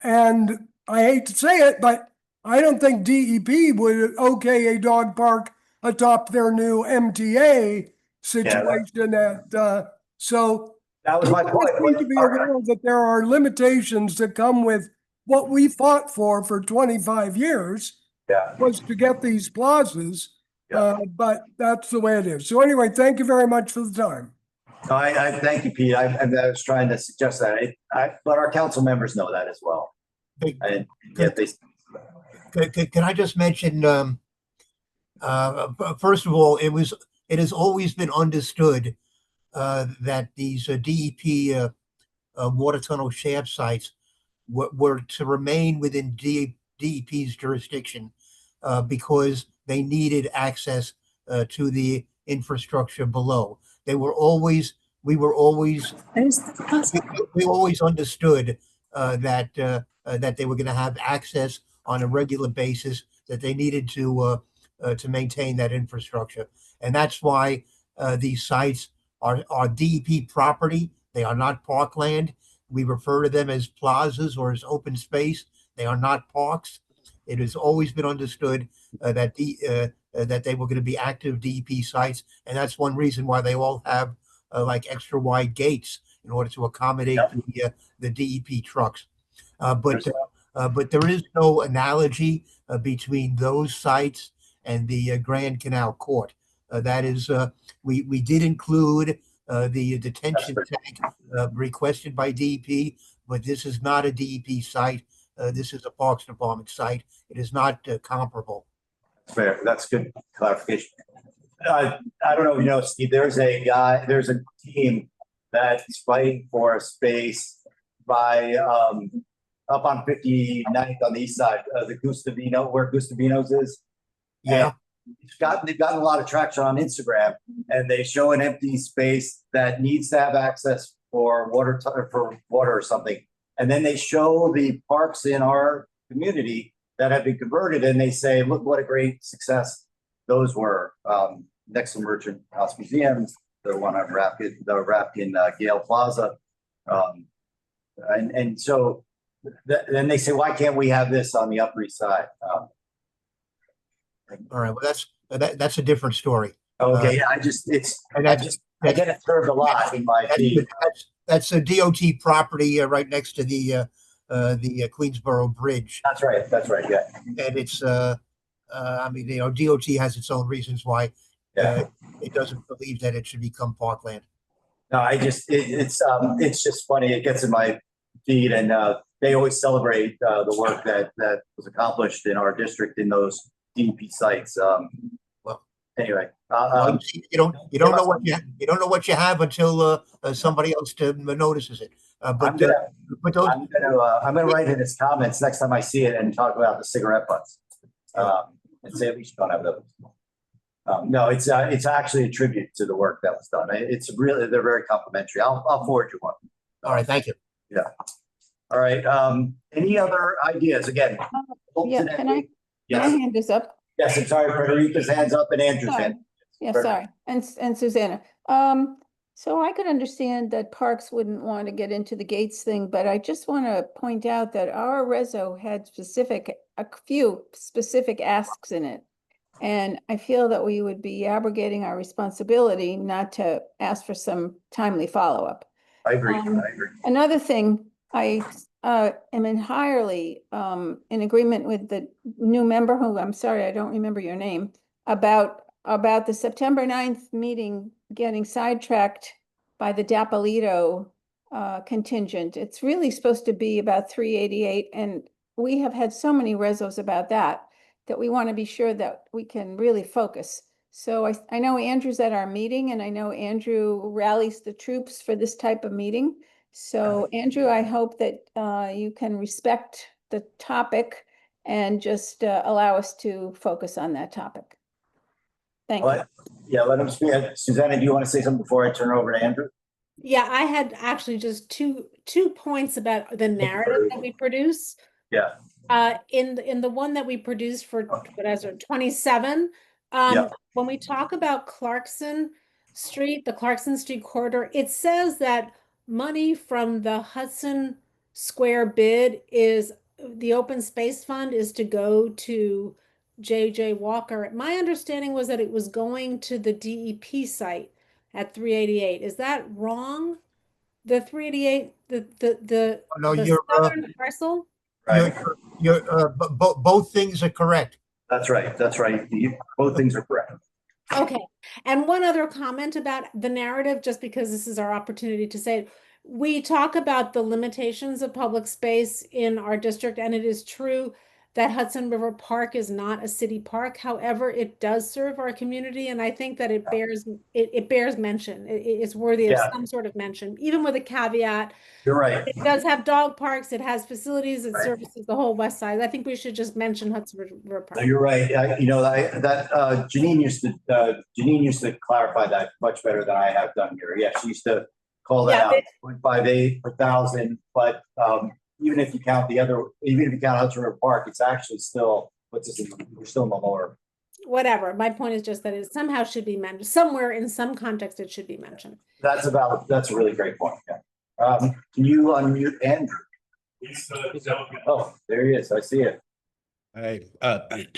And I hate to say it, but I don't think DEP would okay a dog park atop their new MTA situation so that was my point. We need to be aware that there are limitations that come with what we fought for 25 years. Yeah. Was to get these plazas, but that's the way it is. So anyway, thank you very much for the time. No, I thank you, Pete. I was trying to suggest that. But our council members know that as well. And yet Can I just mention, first of all, it has always been understood that these DEP water tunnel shaft sites were to remain within DEP's jurisdiction because they needed access to the infrastructure below. We always understood that they were going to have access on a regular basis, that they needed to maintain that infrastructure. And that's why these sites are DEP property. They are not parkland. We refer to them as plazas or as open space. They are not parks. It has always been understood that they were going to be active DEP sites, and that's one reason why they all have like extra wide gates in order to accommodate the DEP trucks. But there is no analogy between those sites and the Grand Canal Court. That is, we did include the detention tank requested by DEP, but this is not a DEP site. This is a Parks Department site. It is not comparable. Fair. That's good clarification. I don't know if you know, Steve, there's a team that's fighting for a space by up on 59th on the east side, the Gustavino, where Gustavino's is. Yeah. They've gotten a lot of traction on Instagram, and they show an empty space that needs to have access for water or something. And then they show the parks in our community that have been converted, and they say, look what a great success those were. Next to Merchant House Museum, the one on Rapkin Gale Plaza. And so then they say, why can't we have this on the Upper East Side? All right, well, that's a different story. Okay, I get it served a lot in my feed. That's a DOT property right next to the Queensboro Bridge. That's right, yeah. And it's I mean, you know, DOT has its own reasons why it doesn't believe that it should become parkland. No, it's just funny. It gets in my feed, and they always celebrate the work that was accomplished in our district in those DEP sites. Well, anyway, you don't know what you have until somebody else notices it. I'm gonna write in his comments next time I see it and talk about the cigarette butts, and say at least don't have those. No, it's actually a tribute to the work that was done. They're very complimentary. I'll forward you one. All right, thank you. Yeah. All right. Any other ideas? Again. Can I Yes. my hand is up? Yes, I'm sorry, Frederica's hand's up and Andrew's hand. Yeah, sorry. And Susanna. So I could understand that parks wouldn't want to get into the gates thing, but I just want to point out that our reso had a few specific asks in it. And I feel that we would be abrogating our responsibility not to ask for some timely follow-up. I agree. Another thing, I am entirely in agreement with the new member who, I'm sorry, I don't remember your name, about the September 9th meeting getting sidetracked by the Dapolito contingent. It's really supposed to be about 388, and we have had so many resos about that we want to be sure that we can really focus. So I know Andrew's at our meeting, and I know Andrew rallies the troops for this type of meeting. So Andrew, I hope that you can respect the topic and just allow us to focus on that topic. Thank you. Yeah, let him speak. Susanna, do you want to say something before I turn it over to Andrew? Yeah, I had actually just two points about the narrative that we produce. Yeah. In the one that we produced for 27, when we talk about Clarkson Street, the Clarkson Street corridor, it says that money from the Hudson Square bid the open space fund is to go to JJ Walker. My understanding was that it was going to the DEP site at 388. Is that wrong? The 388, the southern parcel? Right. Both things are correct. That's right. Both things are correct. Okay. And one other comment about the narrative, just because this is our opportunity to say it. We talk about the limitations of public space in our district, and it is true that Hudson River Park is not a city park. However, it does serve our community, and I think that it bears mention. It's worthy of some sort of mention, even with a caveat. You're right. It does have dog parks. It has facilities. It services the whole west side. I think we should just mention Hudson River Park. No, you're right. Janine used to clarify that much better than I have done here. Yeah, she used to call that out 0.58 per thousand, but even if you count Hudson River Park, it's actually still we're still in the lower. Whatever. My point is just that it somehow should be mentioned somewhere in some context. It should be mentioned. That's a really great point. Yeah. Can you unmute Andrew? Oh, there he is. I see it. Hi.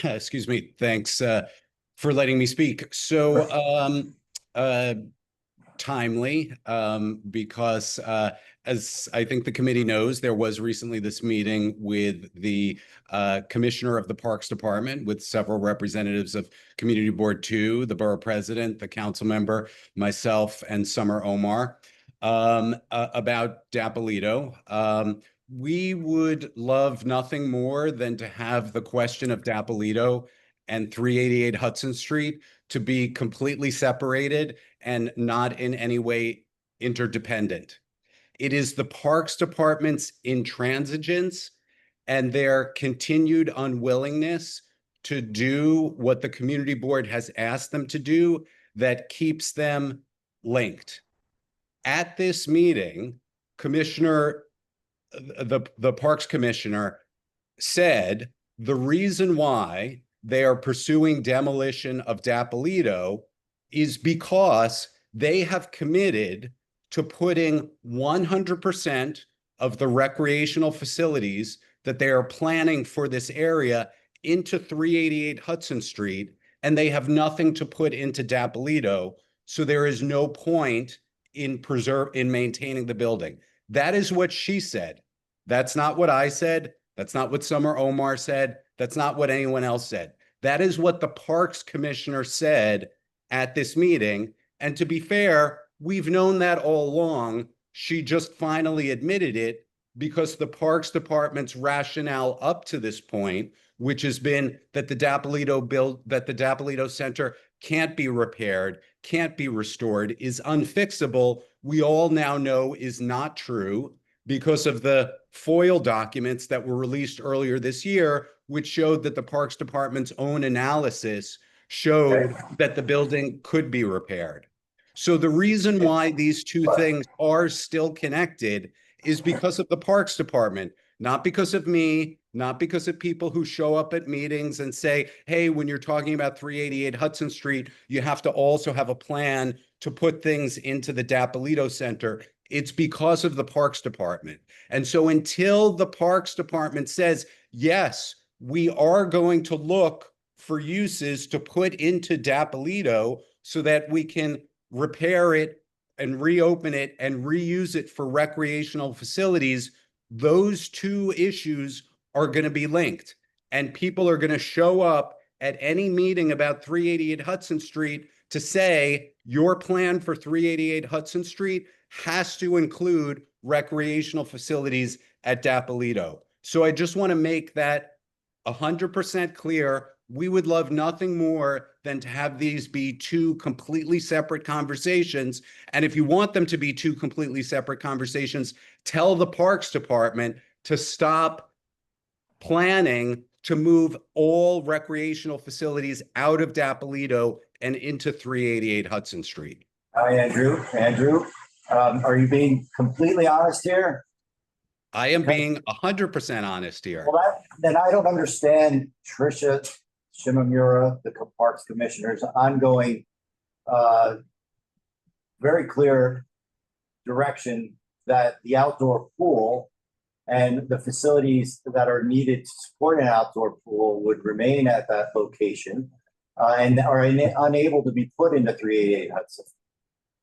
Excuse me. Thanks for letting me speak. So timely because as I think the committee knows, there was recently this meeting with the commissioner of the Parks Department with several representatives of Community Board 2, the borough president, the council member, myself, and Summer Omar about Dappolito. We would love nothing more than to have the question of Dappolito and 388 Hudson Street to be completely separated and not in any way interdependent. It is the Parks Department's intransigence and their continued unwillingness to do what the community board has asked them to do that keeps them linked. At this meeting, the Parks Commissioner said the reason why they are pursuing demolition of Dappolito is because they have committed to putting 100% of the recreational facilities that they are planning for this area into 388 Hudson Street, and they have nothing to put into Dappolito. So there is no point in maintaining the building. That is what she said. That's not what I said. That's not what Summer Omar said. That's not what anyone else said. That is what the Parks Commissioner said at this meeting. And to be fair, we've known that all along. She just finally admitted it because the Parks Department's rationale up to this point, which has been that the Dappolito Center can't be repaired, can't be restored, is unfixable, we all now know is not true because of the FOIL documents that were released earlier this year, which showed that the Parks Department's own analysis showed that the building could be repaired. So the reason why these two things are still connected is because of the Parks Department, not because of me, not because of people who show up at meetings and say, hey, when you're talking about 388 Hudson Street, you have to also have a plan to put things into the Dappolito Center. It's because of the Parks Department. And so until the Parks Department says, yes, we are going to look for uses to put into Dappolito so that we can repair it and reopen it and reuse it for recreational facilities, those two issues are going to be linked. And people are going to show up at any meeting about 388 Hudson Street to say, your plan for 388 Hudson Street has to include recreational facilities at Dappolito. So I just want to make that 100% clear. We would love nothing more than to have these be two completely separate conversations. And if you want them to be two completely separate conversations, tell the Parks Department to stop planning to move all recreational facilities out of Dappolito and into 388 Hudson Street. Hi, Andrew. Andrew, are you being completely honest here? I am being 100% honest here. Well, then I don't understand Tricia Shimamura, the Parks Commissioner's ongoing, very clear direction that the outdoor pool and the facilities that are needed to support an outdoor pool would remain at that location and are unable to be put into 388 Hudson.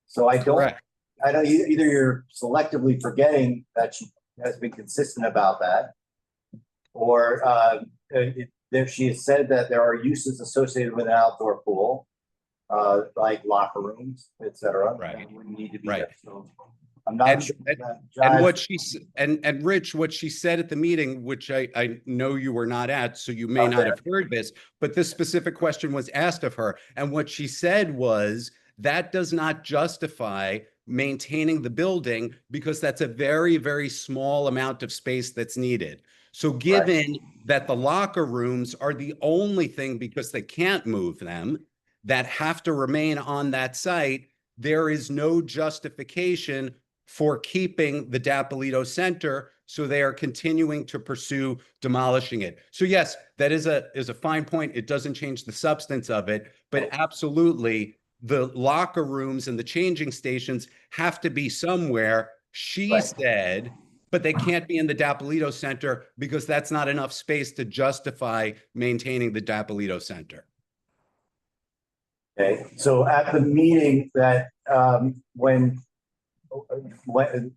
So I don't, Correct. I don't, either you're selectively forgetting that she has been consistent about that, or if she has said that there are uses associated with an outdoor pool, like locker rooms, et cetera, right, that would need to be right. there. So I'm not sure. And what she and Rich, what she said at the meeting, which I know you were not at, so you may not have heard this, but this specific question was asked of her, and what she said was that does not justify maintaining the building because that's a very, very small amount of space that's needed. So given that the locker rooms are the only thing, because they can't move them, that have to remain on that site, there is no justification for keeping the Dappolito Center, so they are continuing to pursue demolishing it. So yes, that is a fine point. It doesn't change the substance of it, but absolutely the locker rooms and the changing stations have to be somewhere, she said, but they can't be in the Dappolito Center because that's not enough space to justify maintaining the Dappolito Center. Okay, so at the meeting that, when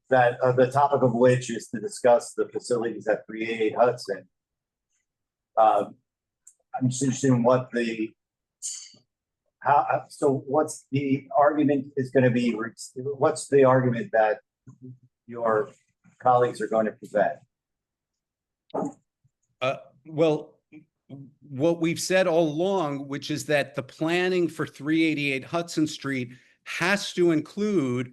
that, the topic of which is to discuss the facilities at 388 Hudson. I'm just interested in what the, so what's the argument is going to be, what's the argument that your colleagues are going to present? Well, what we've said all along, which is that the planning for 388 Hudson Street has to include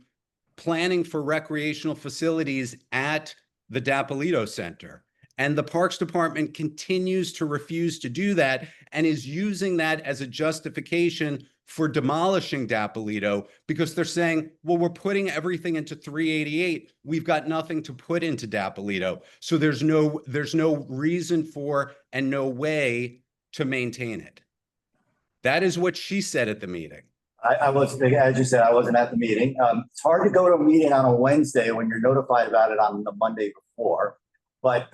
planning for recreational facilities at the Dapolito Center. And the Parks Department continues to refuse to do that and is using that as a justification for demolishing Dapolito, because they're saying, well, we're putting everything into 388. We've got nothing to put into Dapolito. So there's no reason for and no way to maintain it. That is what she said at the meeting. I was, as you said, I wasn't at the meeting. It's hard to go to a meeting on a Wednesday when you're notified about it on the Monday before. But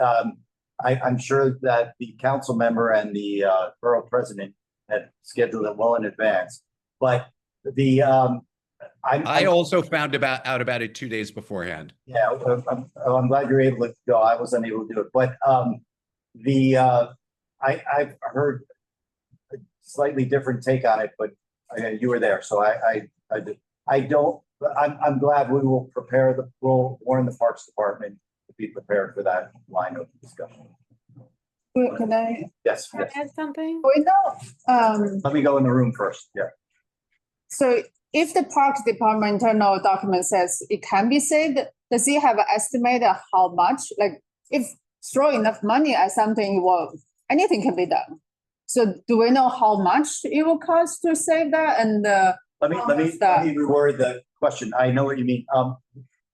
I'm sure that the council member and the borough president had scheduled it well in advance. But the I also found out about it 2 days beforehand. Yeah, I'm glad you're able to go. I was unable to do it, but I've heard a slightly different take on it, but you were there, so I'm glad we will we'll warn the Parks Department to be prepared for that line of discussion. Can I? Yes. Can I add something? We know, Let me go in the room first. Yeah. so if the Parks Department internal document says it can be saved, does it have an estimate of how much? Like, if throw enough money at something, well, anything can be done. So do we know how much it will cost to save that? And let me reword the question. I know what you mean.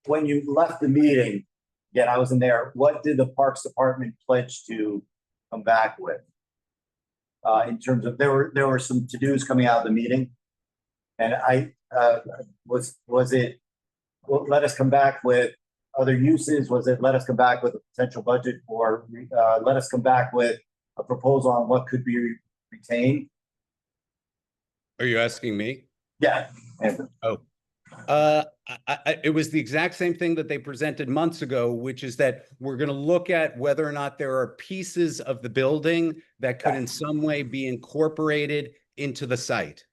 When you left the meeting, again, I wasn't there. What did the Parks Department pledge to come back with? In terms of, there were some to-dos coming out of the meeting, and was it, well, let us come back with other uses? Was it let us come back with a potential budget, or let us come back with a proposal on what could be retained? Are you asking me? Yeah. Oh, it was the exact same thing that they presented months ago, which is that we're going to look at whether or not there are pieces of the building that could in some way be incorporated into the site.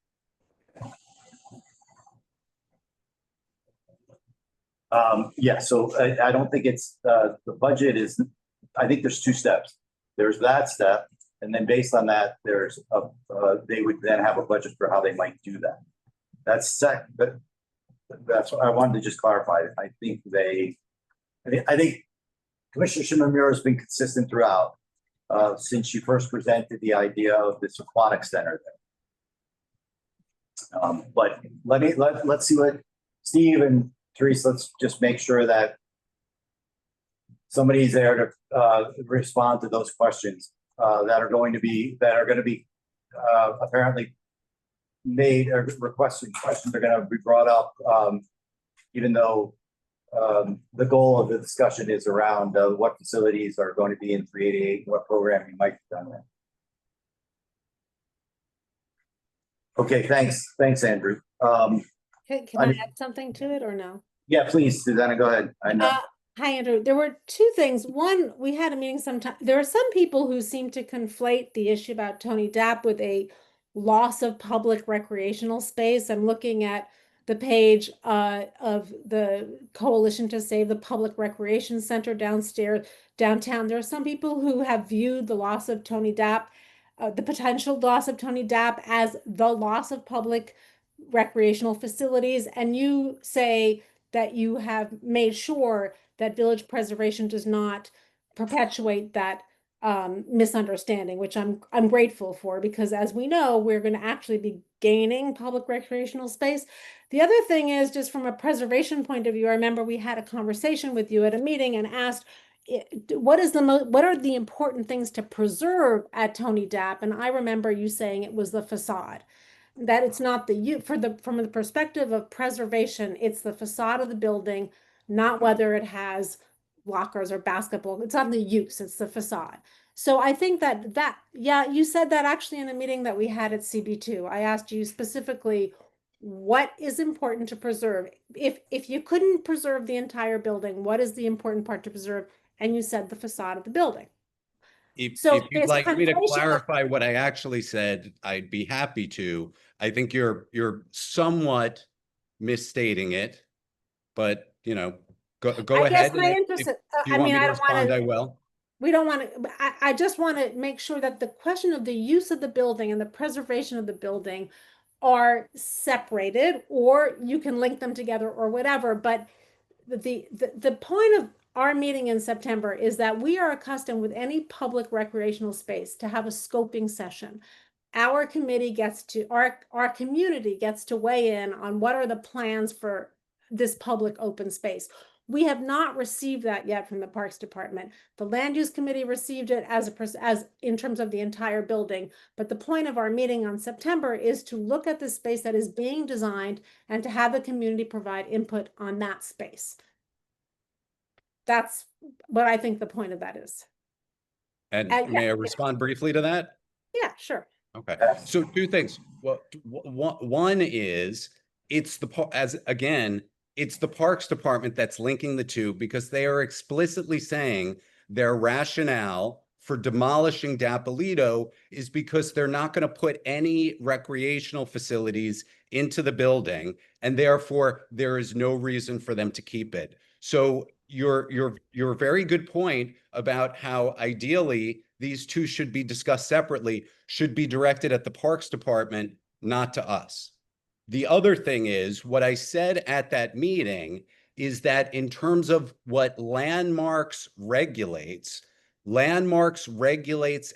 Yeah, so I don't think it's, the budget is, I think there's two steps. There's that step, and then based on that, there's they would then have a budget for how they might do that. That's that's what I wanted to just clarify. I think Commissioner Shimamura has been consistent throughout since she first presented the idea of this aquatic center there. But let's see what Steve and Therese, let's just make sure that somebody's there to respond to those questions that are going to be apparently made, or requested questions are going to be brought up, even though the goal of the discussion is around what facilities are going to be in 388, what programming might be done there. Okay, thanks, Andrew. Can I add something to it or no? Yeah, please, Susanna, go ahead. I know. Hi, Andrew. There were two things. One, we had a meeting sometime. There are some people who seem to conflate the issue about Tony Dapp with a loss of public recreational space. I'm looking at the page of the Coalition to Save the Public Recreation Center downtown. There are some people who have viewed the loss of Tony Dapp, the potential loss of Tony Dapp, as the loss of public recreational facilities. And you say that you have made sure that village preservation does not perpetuate that misunderstanding, which I'm grateful for, because as we know, we're going to actually be gaining public recreational space. The other thing is, just from a preservation point of view, I remember we had a conversation with you at a meeting and asked, what are the important things to preserve at Tony Dapp? And I remember you saying it was the facade. That it's not from the perspective of preservation, it's the facade of the building, not whether it has lockers or basketball. It's not the use, it's the facade. So I think that, yeah, you said that actually in a meeting that we had at CB2. I asked you specifically what is important to preserve. If you couldn't preserve the entire building, what is the important part to preserve? And you said the facade of the building. If So you'd there's like me to conflation of- clarify what I actually said, I'd be happy to. I think you're somewhat misstating it, but you know, go I guess ahead. my And interest, if you I want mean, me to I don't want respond, to. I will. We don't want to, I just want to make sure that the question of the use of the building and the preservation of the building are separated, or you can link them together or whatever. But the point of our meeting in September is that we are accustomed with any public recreational space to have a scoping session. Our committee gets to, our community gets to weigh in on what are the plans for this public open space. We have not received that yet from the Parks Department. The Land Use Committee received it as in terms of the entire building. But the point of our meeting on September is to look at the space that is being designed and to have the community provide input on that space. That's what I think the point of that is. And may I respond briefly to that? Yeah, sure. Okay, so two things. Well, one is it's it's the Parks Department that's linking the two, because they are explicitly saying their rationale for demolishing Dappolito is because they're not going to put any recreational facilities into the building, and therefore there is no reason for them to keep it. So your very good point about how ideally these two should be discussed separately should be directed at the Parks Department, not to us. The other thing is, what I said at that meeting is that in terms of what landmarks regulates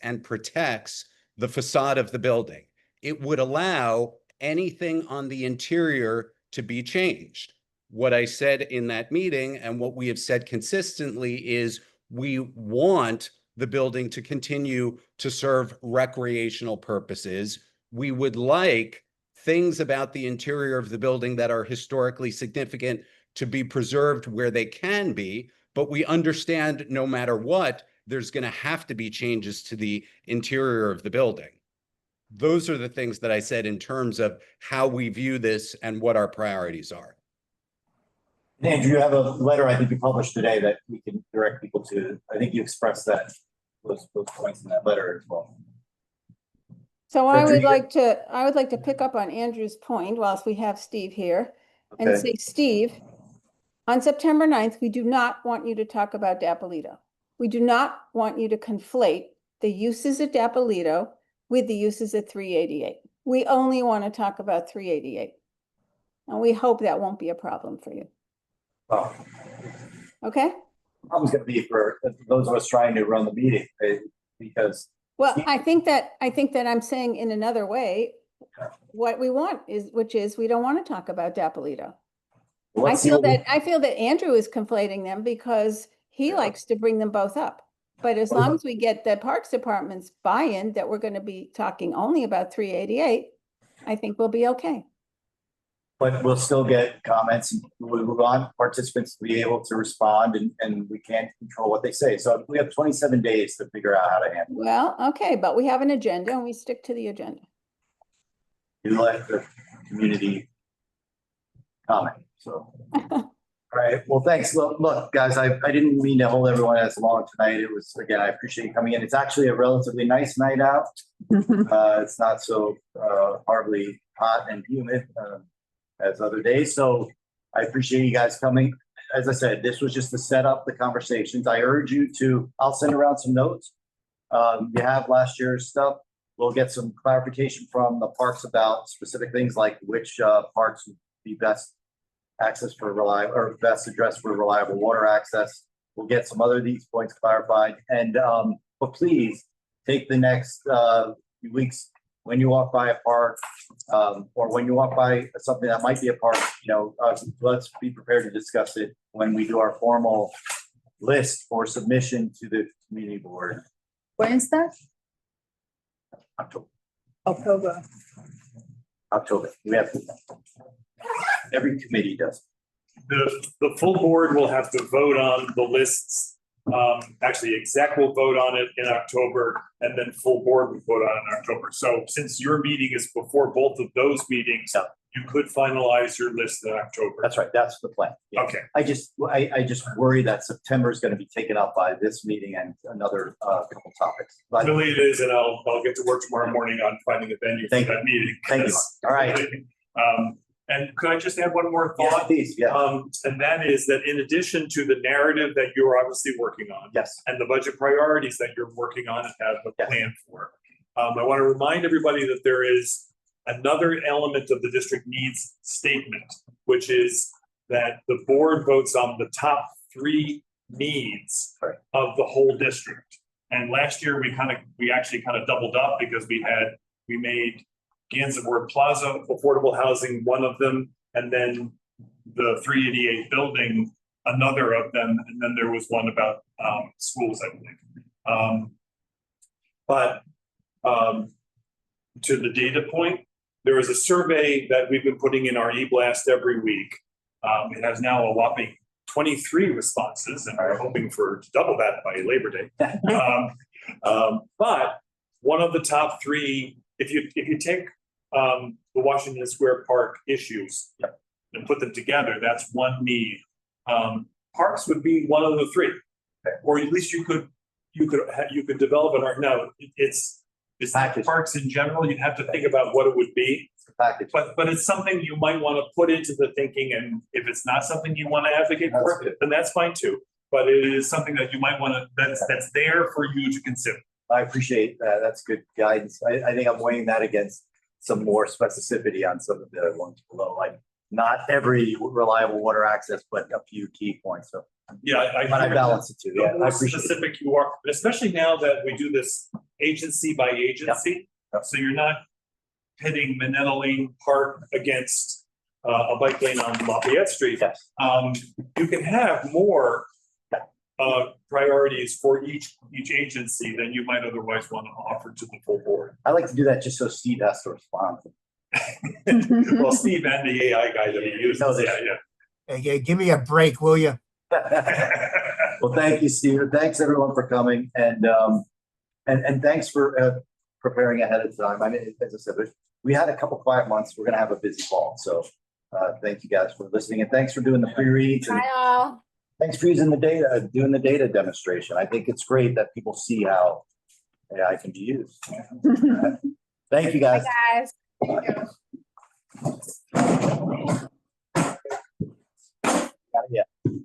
and protects the facade of the building. It would allow anything on the interior to be changed. What I said in that meeting, and what we have said consistently, is we want the building to continue to serve recreational purposes. We would like things about the interior of the building that are historically significant to be preserved where they can be, but we understand no matter what, there's going to have to be changes to the interior of the building. Those are the things that I said in terms of how we view this and what our priorities are. Andrew, you have a letter I think you published today that we can direct people to. I think you expressed those points in that letter as well. So I would like to pick up on Andrew's point whilst we have Steve here and say, Steve, on September 9th, we do not want you to talk about Dappolito. We do not want you to conflate the uses at Dappolito with the uses at 388. We only want to talk about 388. And we hope that won't be a problem for you. Oh. Okay? Problem's going to be for those of us trying to run the meeting, because. Well, I think that I'm saying in another way, what we want is, which is, we don't want to talk about Dappolito. I feel that Andrew is conflating them because he likes to bring them both up. But as long as we get the Parks Department's buy-in that we're going to be talking only about 388, I think we'll be okay. But we'll still get comments, and we want participants to be able to respond, and we can't control what they say. So we have 27 days to figure out how to handle it. Well, okay, but we have an agenda and we stick to the agenda. You let the community comment, so. All right, well, thanks. Look, guys, I didn't mean to hold everyone as long tonight. It was, again, I appreciate you coming in. It's actually a relatively nice night out. It's not so horribly hot and humid as other days. So I appreciate you guys coming. As I said, this was just to set up the conversations. I urge you to, I'll send around some notes. You have last year's stuff. We'll get some clarification from the parks about specific things like which parks would be best access for reliable, or best address for reliable water access. We'll get some other of these points clarified. And but please take the next few weeks when you walk by a park, or when you walk by something that might be a park, let's be prepared to discuss it when we do our formal list for submission to the community board. When is that? October. We have every committee does. The full board will have to vote on the lists Actually, exec will vote on it in October, and then full board will vote on it in October. So since your meeting is before both of those meetings, you could finalize your list in October. That's right. That's the plan. Yeah. Okay. I just worry that September is going to be taken up by this meeting and another couple topics. But Really it is, and I'll get to work tomorrow morning on finding a venue for that meeting. Thank you. All right. And could I just add one more Yes, thought? please. Yeah. And that is that in addition to the narrative that you're obviously working on. Yes. And the budget priorities that you're working on and have a plan for. I want to remind everybody that there is another element of the district needs statement, which is that the board votes on the top 3 needs of the whole district. And last year we actually kind of doubled up because we made Gansevoort Plaza affordable housing one of them, and then the 388 building another of them, and then there was one about schools, I believe. But to the data point, there is a survey that we've been putting in our e-blast every week. It has now a whopping 23 responses, and we're hoping to double that by Labor Day. But one of the top 3, if you take the Washington Square Park issues and put them together, that's one need. Parks would be one of the 3, or at least you could develop it. Now it's not parks in general. You'd have to think about what it would be. But it's something you might want to put into the thinking, and if it's not something you want to advocate for, then that's fine too. But it is something that you might want to that's there for you to consider. I appreciate that. That's good guidance. I think I'm weighing that against some more specificity on some of the ones below, like not every reliable water access, but a few key points. So yeah, I balance it too. Yeah, the more I appreciate specific you are, especially now that we do this agency by agency. So you're not pitting Manette Park against a bike lane on Lafayette Street. You can have more priorities for each agency than you might otherwise want to offer to the full board. I like to do that just so Steve has to respond. Well, Steve and the AI guy that he uses. Hey, give me a break, will you? Well, thank you, Steve. Thanks everyone for coming, and thanks for preparing ahead of time. I mean, as I said, we had a couple quiet months. We're going to have a busy fall, so thank you guys for listening, and thanks for doing the pre-reads. Hi all. Thanks for using the data, doing the data demonstration. I think it's great that people see how AI can be used. Thank you, guys. Bye, guys.